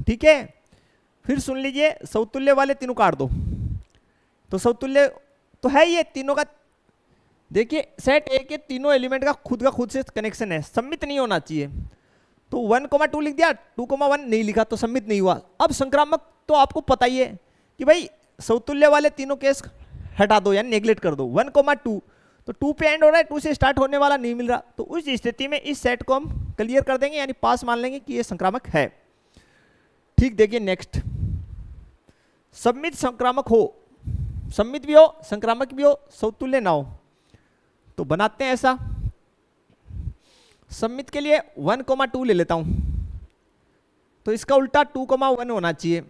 ठीक है। फिर सुन लीजिए, समतुल्य वाले तीनों काट दो, तो समतुल्य तो है ये तीनों का। देखिए सेट ए के तीनों एलिमेंट का खुद से कनेक्शन है, सममित नहीं होना चाहिए। तो 1,2 लिख दिया, 2,1 नहीं लिखा तो सममित नहीं हुआ। अब संक्रामक तो आपको पता ही है कि भाई समतुल्य वाले तीनों केस हटा दो यानी नेग्लेक्ट कर दो। 1,2 तो 2 पे एंड हो रहा है, 2 से स्टार्ट होने वाला नहीं मिल रहा, तो उस स्थिति में इस सेट को हम क्लियर कर देंगे यानी पास मान लेंगे कि ये संक्रामक है, ठीक। देखिए नेक्स्ट, सममित संक्रामक हो, सममित भी हो संक्रामक भी हो, समतुल्य ना हो, तो बनाते हैं ऐसा। सममित के लिए 1,2 ले लेता हूं, तो इसका उल्टा 2,1 होना चाहिए।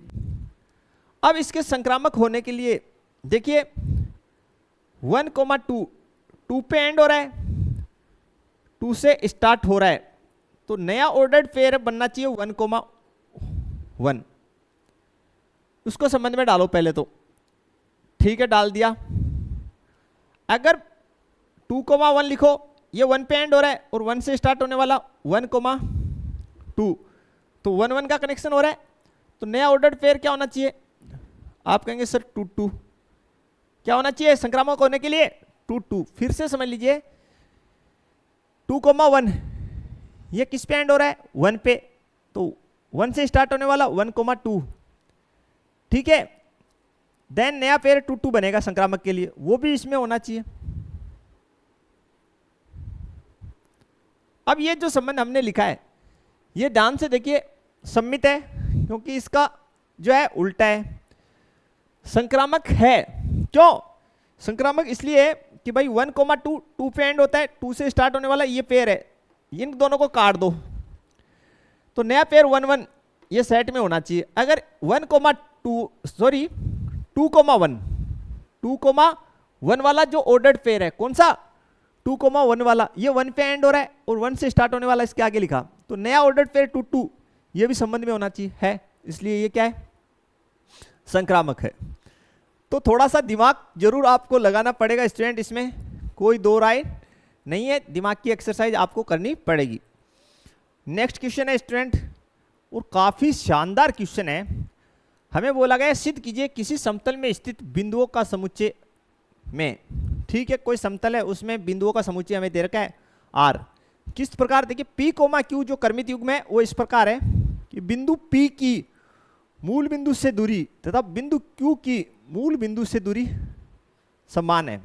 अब इसके संक्रामक होने के लिए देखिए 1,2 2 पे एंड हो रहा है, 2 से स्टार्ट हो रहा है, तो नया ऑर्डर्ड पेयर बनना चाहिए 1,1। उसको संबंध में डालो पहले तो, ठीक है, डाल दिया। अगर 2,1 लिखो, ये 1 पे एंड हो रहा है और 1 से स्टार्ट होने वाला 1,2, तो 1,1 का कनेक्शन हो रहा है, तो नया ऑर्डर्ड पेयर क्या होना चाहिए? आप कहेंगे सर 2,2 क्या होना चाहिए संक्रामक होने के लिए? 2,2। फिर से समझ लीजिए 2,1 ये किस पे एंड हो रहा है? 1 पे, तो 1 से स्टार्ट होने वाला 1,2, ठीक है। देन नया पेयर 2,2 बनेगा संक्रामक के लिए, वो भी इसमें होना चाहिए। अब ये जो संबंध हमने लिखा है ये ध्यान से देखिए, सममित है क्योंकि इसका जो है उल्टा है। संक्रामक है, क्यों संक्रामक? इसलिए है कि भाई 1,2 2 पे एंड होता है, 2 से स्टार्ट होने वाला ये पेयर है, इन दोनों को काट दो तो नया पेयर 1,1 ये सेट में होना चाहिए। अगर 2,1 वाला जो ऑर्डर्ड पेयर है, कौन सा? 2,1 वाला, ये 1 पे एंड हो रहा है और 1 से स्टार्ट होने वाला इसके आगे लिखा, तो नया ऑर्डर्ड पेयर 2,2 ये भी संबंध में होना चाहिए, है, इसलिए ये क्या है? संक्रामक है। तो थोड़ा सा दिमाग जरूर आपको लगाना पड़ेगा स्टूडेंट, इसमें कोई दो राय नहीं है, दिमाग की एक्सरसाइज आपको करनी पड़ेगी। नेक्स्ट क्वेश्चन है स्टूडेंट, और काफी शानदार क्वेश्चन है। हमें बोला गया सिद्ध कीजिए किसी समतल में स्थित बिंदुओं का समुच्चय में, ठीक है, कोई समतल है उसमें बिंदुओं का समुच्चय हमें दे रखा है आर। किस प्रकार? देखिए P, Q जो कर्मित युग्म है वो इस प्रकार है कि बिंदु P की मूल बिंदु से दूरी तथा बिंदु Q की मूल बिंदु से दूरी समान है,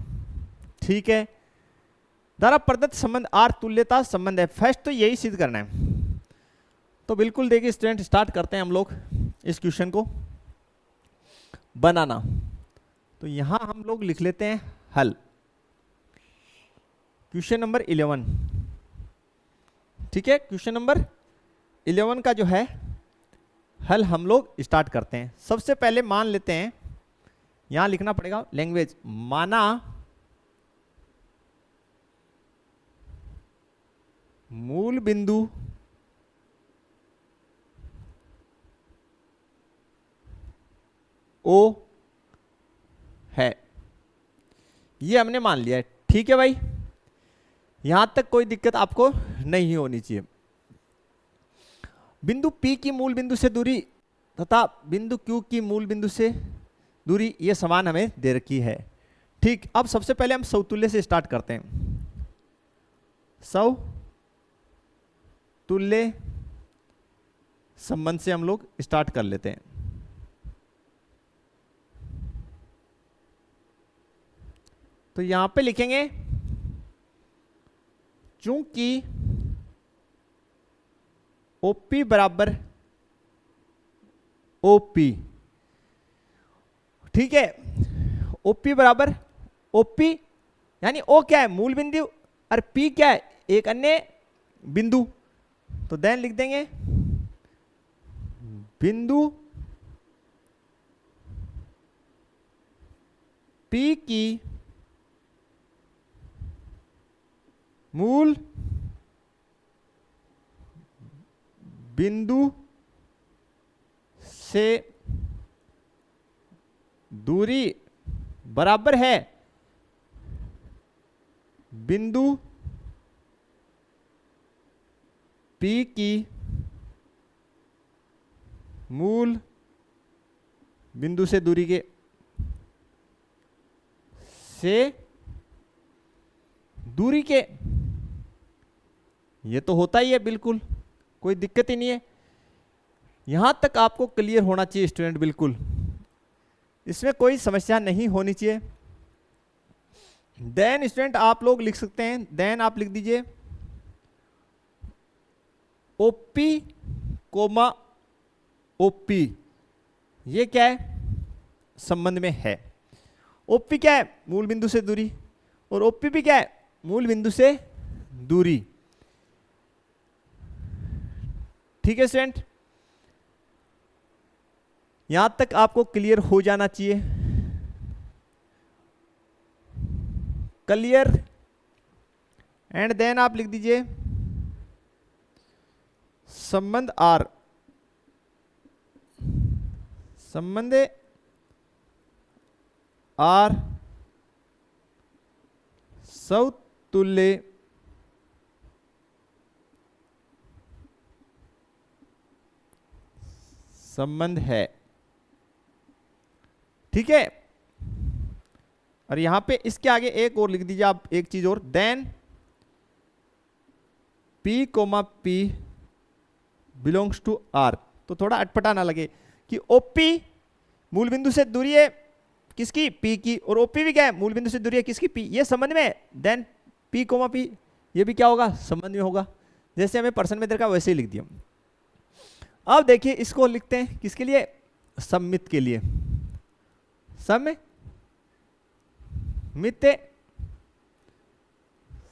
ठीक है। द्वारा प्रदत्त संबंध आर तुल्यता संबंध है। फर्स्ट तो यही सिद्ध करना है, तो बिल्कुल देखिए स्टूडेंट स्टार्ट करते हैं हम लोग इस क्वेश्चन को बनाना। तो यहां हम लोग लिख लेते हैं हल, क्वेश्चन नंबर 11, ठीक है। क्वेश्चन नंबर 11 का जो है हल हम लोग स्टार्ट करते हैं। सबसे पहले मान लेते हैं, यहां लिखना पड़ेगा लैंग्वेज, माना मूल बिंदु ओ है, ये हमने मान लिया है। ठीक है भाई, यहां तक कोई दिक्कत आपको नहीं होनी चाहिए। बिंदु P की मूल बिंदु से दूरी तथा बिंदु Q की मूल बिंदु से दूरी ये समान हमें दे रखी है। ठीक, अब सबसे पहले हम समतुल्य से स्टार्ट करते हैं। समतुल्य संबंध से हम लोग स्टार्ट कर लेते हैं। तो यहां पे लिखेंगे चूंकि OP बराबर OP, ठीक है, OP बराबर OP यानी O क्या है, मूल बिंदु, और P क्या है, एक अन्य बिंदु। तो देन लिख देंगे बिंदु P की मूल बिंदु से दूरी बराबर है बिंदु P की मूल बिंदु से दूरी के दूरी के। ये तो होता ही है, बिल्कुल कोई दिक्कत ही नहीं है। यहां तक आपको क्लियर होना चाहिए स्टूडेंट, बिल्कुल इसमें कोई समस्या नहीं होनी चाहिए। देन स्टूडेंट आप लोग लिख सकते हैं, देन आप लिख दीजिए OP कोमा OP, ये क्या है, संबंध में है। OP क्या है, मूल बिंदु से दूरी, और OP भी क्या है, मूल बिंदु से दूरी। ठीक है स्टूडेंट, यहां तक आपको क्लियर हो जाना चाहिए। क्लियर, एंड देन आप लिख दीजिए संबंध R, संबंध R समतुल्य संबंध है। ठीक है, और यहां पे इसके आगे एक और लिख दीजिए आप, एक चीज और, then P comma P belongs to R। तो थोड़ा अटपटा ना लगे कि OP मूल बिंदु से दूरी है किसकी, P की, और OP भी क्या है, मूल बिंदु से दूरी है किसकी, P, ये संबंध में, देन P कोमा P ये भी क्या होगा, संबंध में होगा। जैसे हमें पर्सन में देखा वैसे ही लिख दिया। अब देखिए इसको लिखते हैं किसके लिए, सममित के लिए, सममित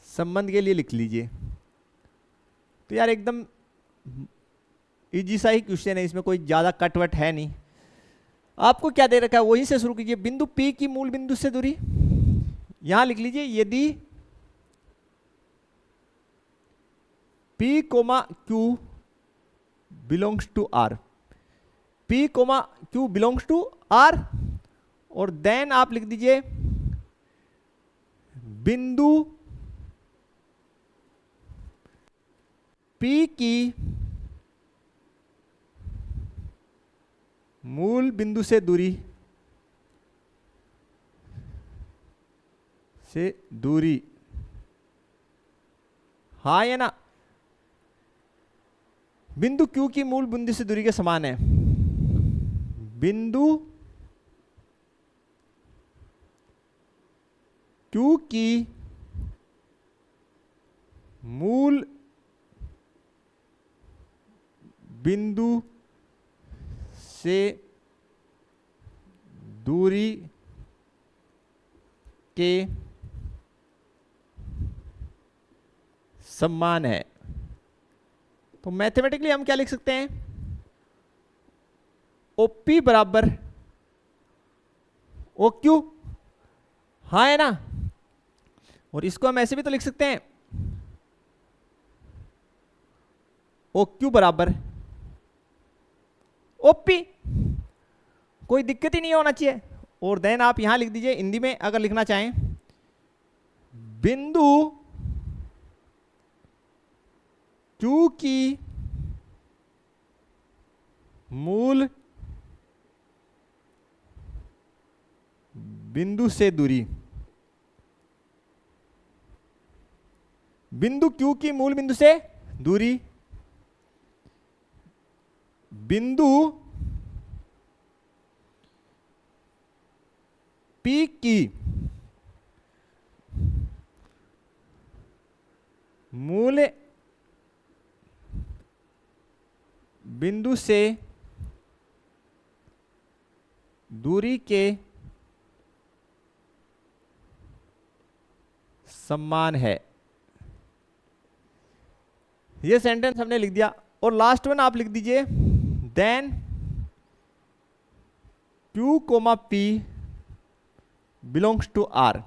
संबंध के लिए लिख लीजिए। तो यार एकदम इजी सा ही क्वेश्चन है, इसमें कोई ज्यादा कटवट है नहीं। आपको क्या दे रखा है, वहीं से शुरू कीजिए। बिंदु P की मूल बिंदु से दूरी, यहां लिख लीजिए यदि P comma Q belongs to R, P comma Q belongs to R, और देन आप लिख दीजिए बिंदु P की मूल बिंदु से दूरी हाँ या ना, बिंदु Q की मूल बिंदु से दूरी के समान है। बिंदु Q की मूल बिंदु से दूरी के समान है। तो मैथमेटिकली हम क्या लिख सकते हैं, OP बराबर OQ, हाँ है ना, और इसको हम ऐसे भी तो लिख सकते हैं OQ बराबर OP। कोई दिक्कत ही नहीं होना चाहिए। और देन आप यहां लिख दीजिए, हिंदी में अगर लिखना चाहें, बिंदु Q की मूल बिंदु से दूरी, बिंदु Q की मूल बिंदु से दूरी, बिंदु P की मूल बिंदु से दूरी के समान है। ये सेंटेंस हमने लिख दिया। और लास्ट वन आप लिख दीजिए, then Q, P belongs to R।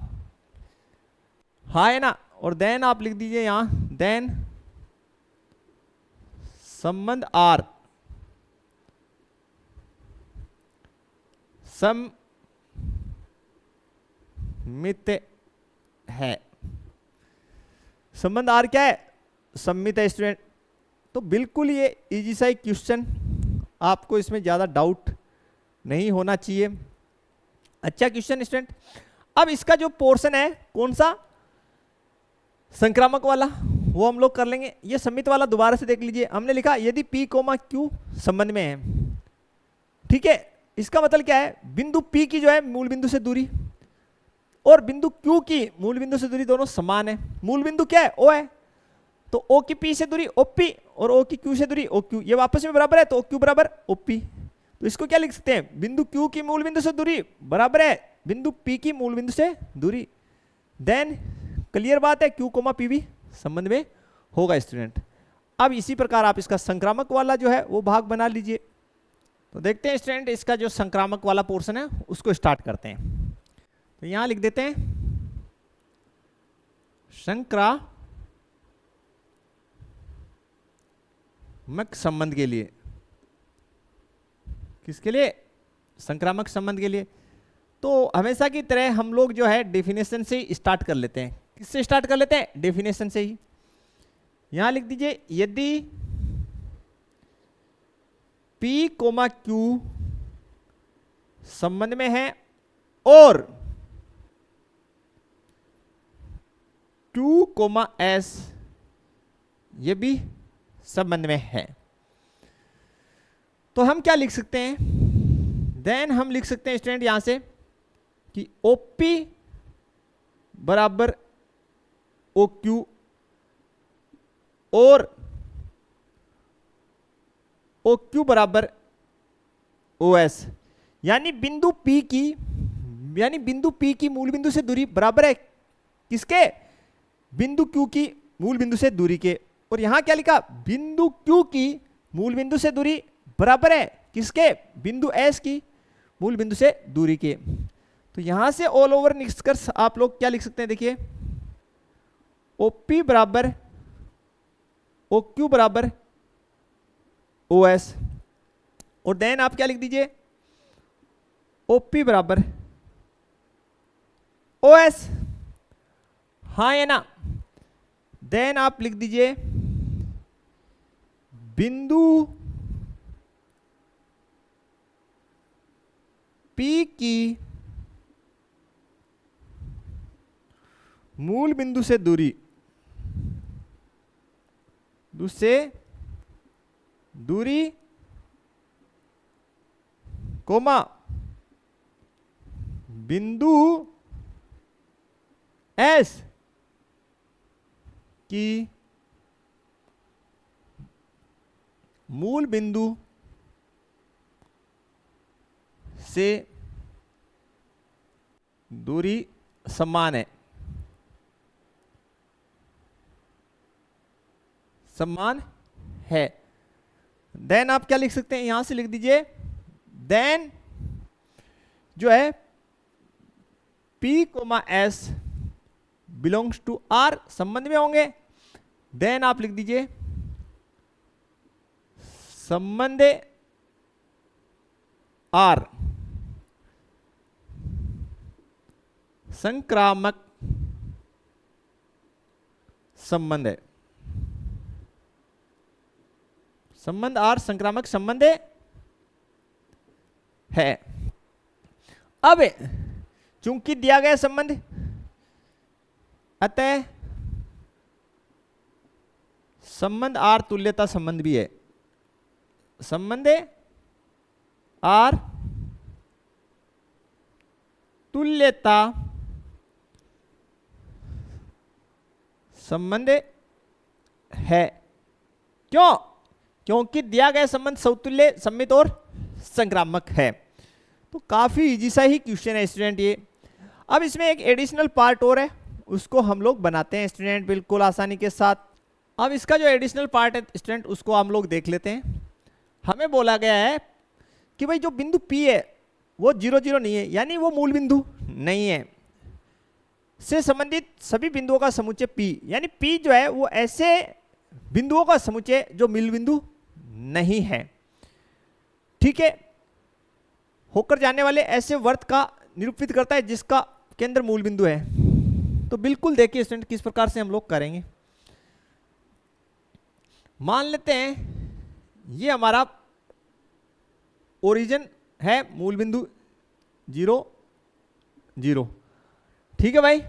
हाँ है ना। और देन आप लिख दीजिए यहां, देन संबंध R सममित है। संबंध R क्या है? सममित है स्टूडेंट। तो बिल्कुल ये इजी सा क्वेश्चन, आपको इसमें ज्यादा डाउट नहीं होना चाहिए। अच्छा क्वेश्चन स्टूडेंट। अब इसका जो पोर्शन है कौन सा, संक्रामक वाला, वो हम लोग कर लेंगे। ये सममित वाला दोबारा से देख लीजिए। हमने लिखा यदि P, Q संबंध में है, ठीक है। इसका मतलब क्या है, बिंदु P की जो है मूल बिंदु से दूरी और बिंदु Q की मूल बिंदु से दूरी दोनों समान है। मूल बिंदु क्या है? O है। तो O की P से दूरी OP और O की Q से दूरी OQ, ये आपस में बराबर है, तो OQ बराबर OP। तो इसको क्या लिख सकते हैं, बिंदु Q की मूल बिंदु से दूरी बराबर है बिंदु P की मूल बिंदु से दूरी। देन क्लियर बात है, Q, P भी संबंध में होगा स्टूडेंट। अब इसी प्रकार आप इसका संक्रामक वाला जो है वो भाग बना लीजिए। तो देखते हैं स्टूडेंट, इसका जो संक्रामक वाला पोर्शन है उसको स्टार्ट करते हैं। तो यहां लिख देते हैं संक्रामक संबंध के लिए। किसके लिए? संक्रामक संबंध के लिए। तो हमेशा की तरह हम लोग जो है डेफिनेशन से ही स्टार्ट कर लेते हैं। किससे स्टार्ट कर लेते हैं? डेफिनेशन से ही। यहां लिख दीजिए, यदि P, Q संबंध में है और Q, S ये भी संबंध में है, तो हम क्या लिख सकते हैं? देन हम लिख सकते हैं स्टूडेंट यहां से कि OP बराबर OQ और OQ बराबर OS, यानी बिंदु P की मूल बिंदु से दूरी बराबर है किसके? बिंदु Q की मूल बिंदु से दूरी के। और यहां क्या लिखा? बिंदु Q की मूल बिंदु से दूरी बराबर है किसके? बिंदु S की मूल बिंदु से दूरी के। तो यहां से ऑल ओवर निष्कर्ष आप लोग क्या लिख सकते हैं? देखिए, OP बराबर OQ बराबर OS। और देन आप क्या लिख दीजिए? OP बराबर OS। हाँ है ना। देन आप लिख दीजिए बिंदु P की मूल बिंदु से दूरी कोमा बिंदु S की मूल बिंदु से दूरी समान है, समान है। देन आप क्या लिख सकते हैं? यहां से लिख दीजिए, देन जो है P, S belongs to R संबंध में होंगे। देन आप लिख दीजिए संबंध R संक्रामक संबंध है, संबंध आर संक्रामक संबंध है। अब चूंकि दिया गया संबंध, अतः संबंध आर तुल्यता संबंध भी है। संबंध आर तुल्यता संबंध है। क्यों? क्योंकि दिया गया संबंध समतुल्य, सममित और संक्रामक है। तो काफी इजी सा ही क्वेश्चन है स्टूडेंट ये। अब इसमें एक एडिशनल पार्ट और है, उसको हम लोग बनाते हैं स्टूडेंट बिल्कुल आसानी के साथ। अब इसका जो एडिशनल पार्ट है स्टूडेंट, उसको हम लोग देख लेते हैं। हमें बोला गया है कि भाई जो बिंदु P है वो 0 0 नहीं है, यानी वो मूल बिंदु नहीं है, से संबंधित सभी बिंदुओं का समुच्चय P, यानी P जो है वो ऐसे बिंदुओं का समुच्चय जो मूल बिंदु नहीं है। ठीक है, होकर जाने वाले ऐसे वर्त का निरूपित करता है जिसका केंद्र मूल बिंदु है। तो बिल्कुल देखिए स्टूडेंट किस प्रकार से हम लोग करेंगे। मान लेते हैं ये हमारा ओरिजिन है, मूल बिंदु 0 0। ठीक है भाई।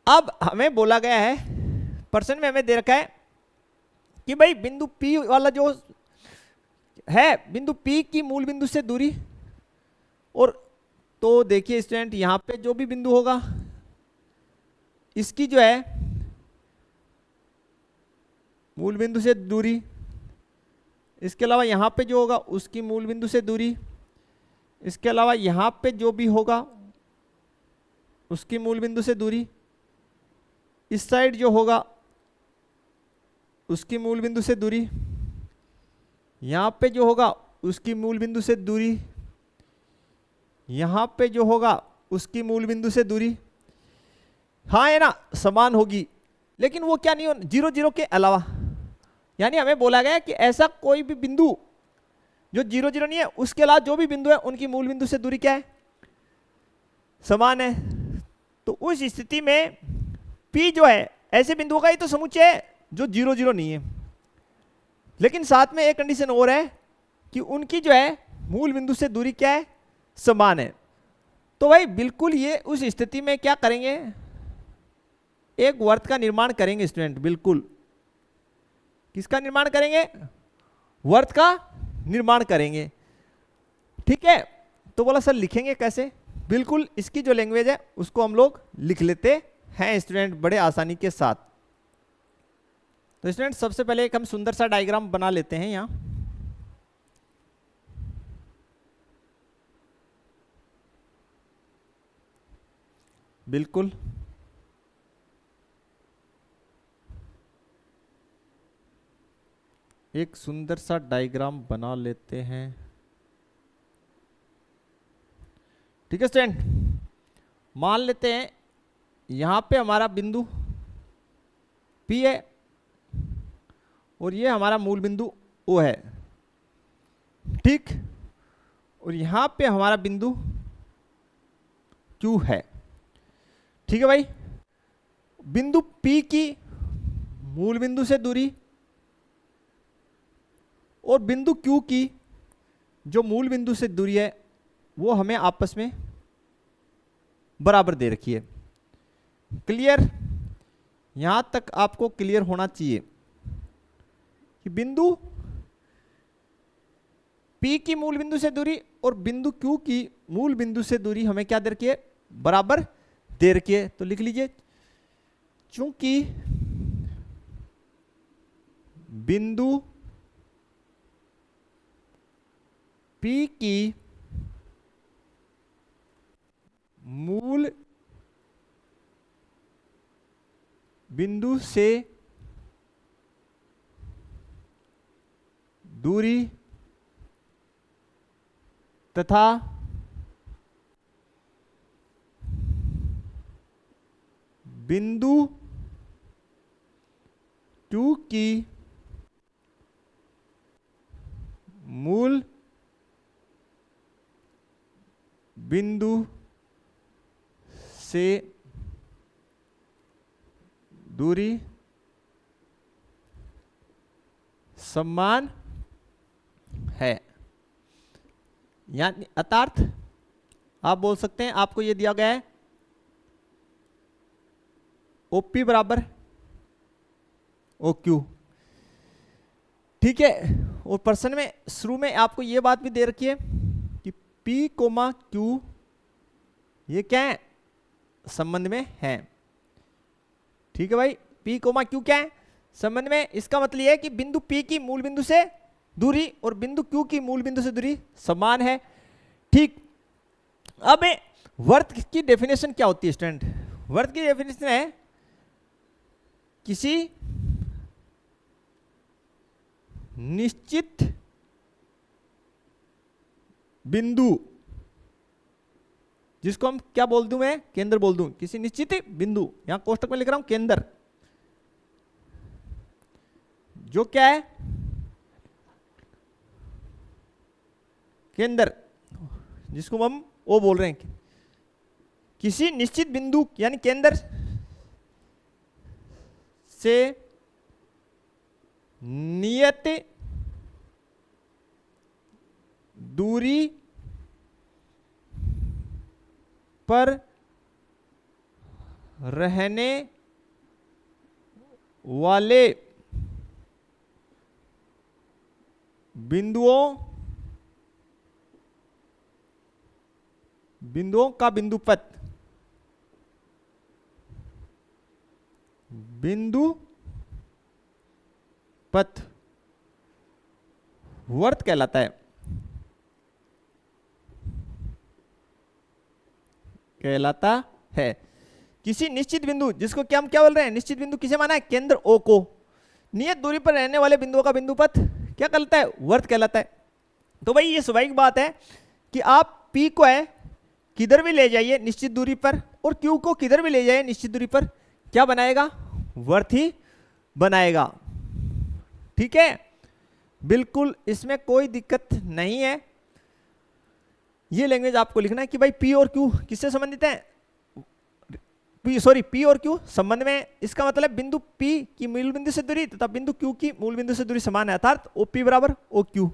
अब हमें बोला गया है, प्रश्न में हमें दे रखा है कि भाई बिंदु P वाला जो है, बिंदु P की मूल बिंदु से दूरी, और तो देखिए स्टूडेंट यहां पे जो भी बिंदु होगा इसकी जो है मूल बिंदु से दूरी, इसके अलावा यहां पे जो होगा उसकी मूल बिंदु से दूरी, इसके अलावा यहां पे जो भी होगा उसकी मूल बिंदु से दूरी, इस साइड जो होगा उसकी मूल बिंदु से दूरी, यहां पे जो होगा उसकी मूल बिंदु से दूरी, यहां पे जो होगा उसकी मूल बिंदु से दूरी, हाँ है ना, समान होगी। लेकिन वो क्या नहीं हो, 0 0 के अलावा, यानी हमें बोला गया कि ऐसा कोई भी बिंदु जो 0 0 नहीं है, उसके अलावा जो भी बिंदु है उनकी मूल बिंदु से दूरी क्या है, समान है। तो उस स्थिति में P जो है ऐसे बिंदुओं का ही तो समुच्चय है जो 0 0 नहीं है। लेकिन साथ में एक कंडीशन और है कि उनकी जो है मूल बिंदु से दूरी क्या है, समान है। तो भाई बिल्कुल ये उस स्थिति में क्या करेंगे, एक वर्त का निर्माण करेंगे स्टूडेंट। बिल्कुल किसका निर्माण करेंगे, वर्त का निर्माण करेंगे। ठीक है, तो बोला सर लिखेंगे कैसे, बिल्कुल इसकी जो लैंग्वेज है उसको हम लोग लिख लेते हैं स्टूडेंट बड़े आसानी के साथ। तो स्टूडेंट सबसे पहले एक हम सुंदर सा डायग्राम बना लेते हैं यहां। बिल्कुल एक सुंदर सा डायग्राम बना लेते हैं। ठीक है स्टूडेंट, मान लेते हैं यहां पे हमारा बिंदु P है और ये हमारा मूल बिंदु O है। ठीक, और यहां पे हमारा बिंदु Q है। ठीक है भाई, बिंदु P की मूल बिंदु से दूरी और बिंदु Q की जो मूल बिंदु से दूरी है वो हमें आपस में बराबर दे रखी है। क्लियर, यहां तक आपको क्लियर होना चाहिए कि बिंदु P की मूल बिंदु से दूरी और बिंदु Q की मूल बिंदु से दूरी हमें क्या दे रखी है, बराबर दे रखी है। तो लिख लीजिए, चूंकि बिंदु P की मूल बिंदु से दूरी तथा बिंदु Q की मूल बिंदु से दूरी समान है। यानी अर्थात आप बोल सकते हैं आपको ये दिया गया है OP बराबर OQ, ठीक है। और प्रश्न में शुरू में आपको ये बात भी दे रखी है कि P, Q ये क्या है, संबंध में है, ठीक है भाई। P, Q क्या है, संबंध में। इसका मतलब यह है कि बिंदु P की मूल बिंदु से दूरी और बिंदु Q की मूल बिंदु से दूरी समान है, ठीक। अब वर्त की डेफिनेशन क्या होती है स्टूडेंट? वर्त की डेफिनेशन है किसी निश्चित बिंदु, जिसको हम क्या बोल दूं, मैं केंद्र बोल दूं, किसी निश्चित बिंदु, यहां कोष्टक में लिख रहा हूं केंद्र, जो क्या है केंद्र, जिसको हम O बोल रहे हैं, किसी निश्चित बिंदु यानी केंद्र से नियत दूरी पर रहने वाले बिंदुओं का बिंदुपथ वर्त कहलाता है, किसी निश्चित बिंदु, जिसको क्या हम क्या बोल रहे हैं, निश्चित बिंदु किसे माना है, केंद्र O को नियत दूरी पर रहने वाले बिंदुओं का बिंदुपथ क्या कहलाता है, वर्त कहलाता है। तो भाई ये स्वाभाविक बात है कि आप P को है किधर भी ले जाइए निश्चित दूरी पर, और Q को किधर भी ले जाइए निश्चित दूरी पर, क्या बनाएगा, वर्त ही बनाएगा, ठीक है। बिल्कुल इसमें कोई दिक्कत नहीं है। ये लैंग्वेज आपको लिखना है कि भाई P और Q किससे संबंधित है, P और Q संबंध में। इसका मतलब बिंदु P की मूल बिंदु से दूरी तथा बिंदु Q की मूल बिंदु से दूरी समान है, अर्थात OP बराबर OQ,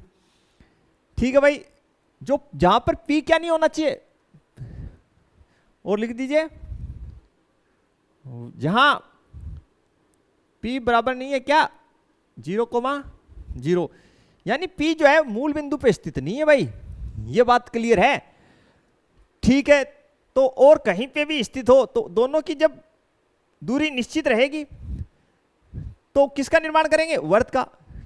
ठीक है भाई। जो जहां पर P क्या नहीं होना चाहिए, और लिख दीजिए, जहां P बराबर नहीं है क्या, 0,0, यानी P जो है मूल बिंदु पे स्थित नहीं है भाई, ये बात क्लियर है, ठीक है। तो और कहीं पे भी स्थित हो तो दोनों की जब दूरी निश्चित रहेगी तो किसका निर्माण करेंगे, वर्त का,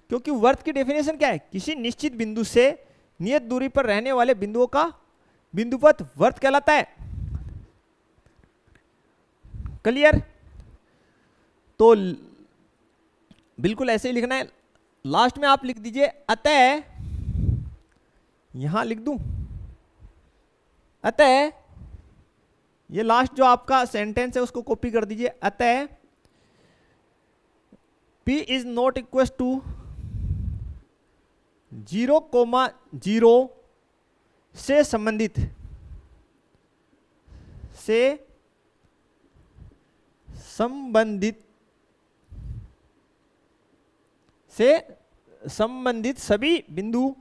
क्योंकि वर्त की डेफिनेशन क्या है, किसी निश्चित बिंदु से नियत दूरी पर रहने वाले बिंदुओं का बिंदुपथ वर्त कहलाता है, क्लियर। तो बिल्कुल ऐसे ही लिखना है। लास्ट में आप लिख दीजिए अतः, यहां लिख दूं अतः, ये लास्ट जो आपका सेंटेंस है उसको कॉपी कर दीजिए, अतः P is not equal to 0,0 से संबंधित सभी बिंदु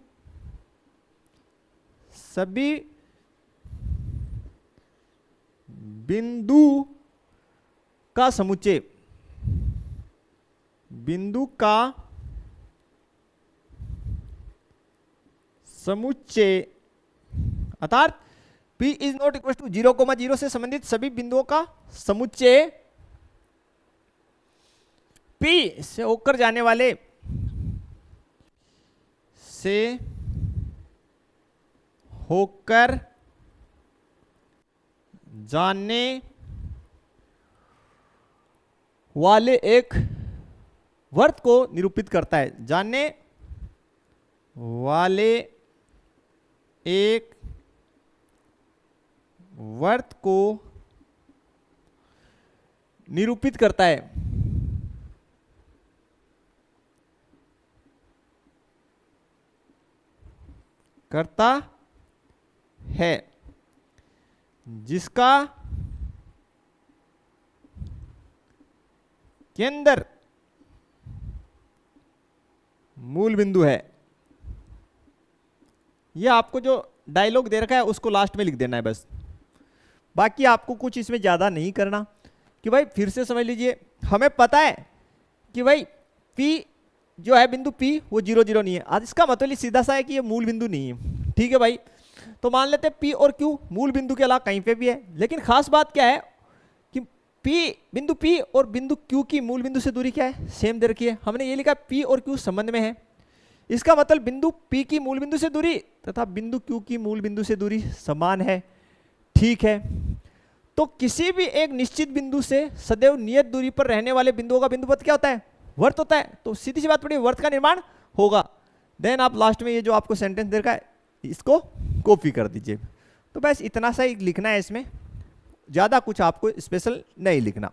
का समुच्चय, अर्थात P is not equal to 0,0 से संबंधित सभी बिंदुओं का समुच्चय P से होकर जाने वाले एक वर्त को निरूपित करता है, जाने वाले एक वर्त को निरूपित करता है, जिसका के अंदर मूल बिंदु है। ये आपको जो डायलॉग दे रखा है उसको लास्ट में लिख देना है बस, बाकी आपको कुछ इसमें ज़्यादा नहीं करना। कि भाई फिर से समझ लीजिए, हमें पता है कि भाई P जो है बिंदु P वो 0 0 नहीं है। आज इसका मतलब ये सीधा सा है कि ये मूल बिंदु नहीं है। ठीक है भाई, तो मान लेते हैं P और Q मूल बिंदु के अलावा कहीं पे भी है, लेकिन खास बात क्या है कि बिंदु P और बिंदु Q की मूल बिंदु से दूरी क्या है, सेम दे रखी है। हमने ये लिखा P और Q संबंध में है, इसका मतलब बिंदु P की मूल बिंदु से दूरी तथा बिंदु Q की मूल बिंदु से दूरी समान है। ठीक है, तो किसी भी एक निश्चित बिंदु से सदैव नियत दूरी पर रहने वाले बिंदुओं का बिंदुपथ क्या होता है, वर्त होता है। तो सीधी सी बात पड़ी, वर्त का निर्माण होगा। देन आप लास्ट में ये जो आपको सेंटेंस दे रखा है इसको कॉपी कर दीजिए। तो बस इतना सा ही लिखना है, इसमें ज़्यादा कुछ आपको स्पेशल नहीं लिखना।